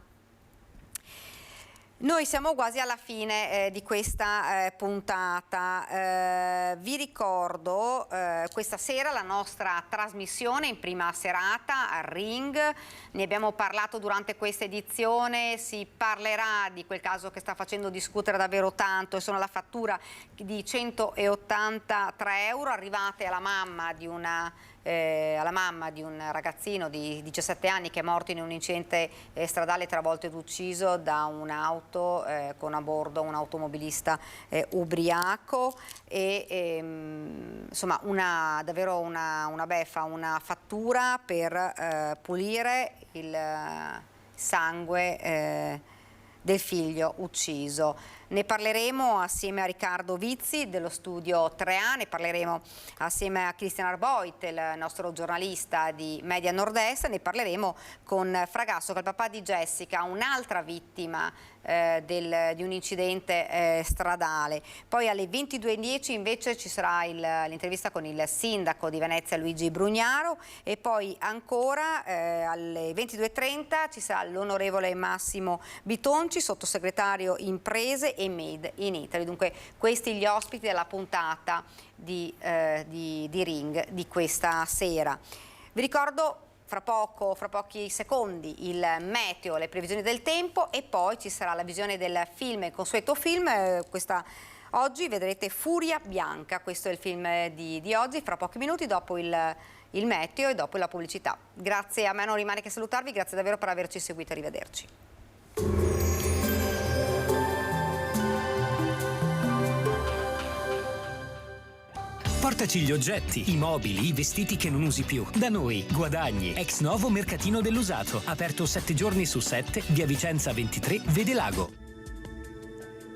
Noi siamo quasi alla fine di questa puntata. Vi ricordo questa sera la nostra trasmissione in prima serata a Ring. Ne abbiamo parlato durante questa edizione, si parlerà di quel caso che sta facendo discutere davvero tanto, e sono la fattura di 183 euro arrivate alla mamma di un ragazzino di 17 anni che è morto in un incidente stradale, travolto ed ucciso da un'auto con a bordo un automobilista ubriaco, e insomma davvero una beffa, una fattura per pulire il sangue del figlio ucciso. Ne parleremo assieme a Riccardo Vizzi dello studio 3A, ne parleremo assieme a Cristian Arboit, il nostro giornalista di Media Nord-Est, ne parleremo con Fragasso, che è il papà di Jessica, un'altra vittima di un incidente stradale. Poi alle 22:10 invece ci sarà l'intervista con il sindaco di Venezia Luigi Brugnaro, e poi ancora alle 22:30 ci sarà l'onorevole Massimo Bitonci, sottosegretario imprese e Made in Italy. Dunque questi gli ospiti della puntata di Ring di questa sera. Vi ricordo fra pochi secondi il meteo, le previsioni del tempo, e poi ci sarà la visione del film, il consueto film. Oggi vedrete Furia Bianca, questo è il film di oggi, fra pochi minuti dopo il meteo e dopo la pubblicità. Grazie, a me non rimane che salutarvi, grazie davvero per averci seguito, arrivederci. Portaci gli oggetti, i mobili, i vestiti che non usi più. Da noi, guadagni. Ex novo mercatino dell'usato. Aperto 7 giorni su 7, via Vicenza 23, Vede Lago.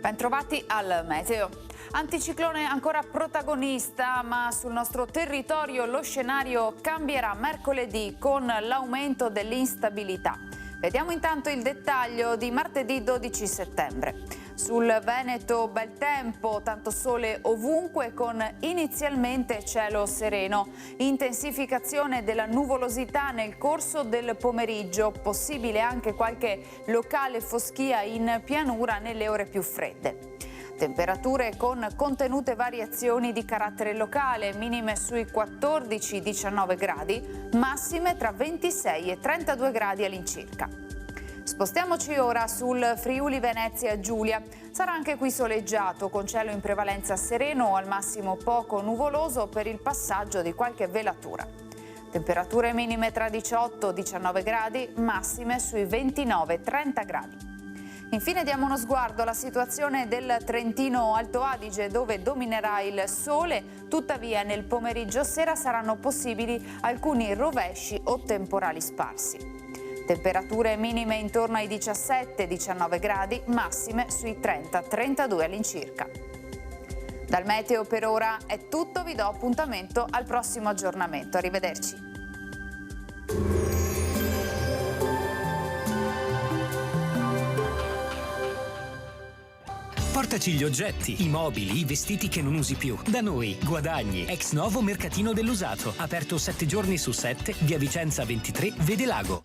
Bentrovati al meteo. Anticiclone ancora protagonista, ma sul nostro territorio lo scenario cambierà mercoledì con l'aumento dell'instabilità. Vediamo intanto il dettaglio di martedì 12 settembre. Sul Veneto bel tempo, tanto sole ovunque con inizialmente cielo sereno. Intensificazione della nuvolosità nel corso del pomeriggio, possibile anche qualche locale foschia in pianura nelle ore più fredde. Temperature con contenute variazioni di carattere locale, minime sui 14-19 gradi, massime tra 26 e 32 gradi all'incirca. Spostiamoci ora sul Friuli Venezia Giulia. Sarà anche qui soleggiato, con cielo in prevalenza sereno o al massimo poco nuvoloso per il passaggio di qualche velatura. Temperature minime tra 18 e 19 gradi, massime sui 29-30 gradi. Infine diamo uno sguardo alla situazione del Trentino Alto Adige, dove dominerà il sole, tuttavia nel pomeriggio sera saranno possibili alcuni rovesci o temporali sparsi. Temperature minime intorno ai 17-19 gradi, massime sui 30-32 all'incirca. Dal meteo per ora è tutto, vi do appuntamento al prossimo aggiornamento. Arrivederci. Portaci gli oggetti, i mobili, i vestiti che non usi più. Da noi, guadagni. Ex novo mercatino dell'usato. Aperto 7 giorni su 7, via Vicenza 23, Vede Lago.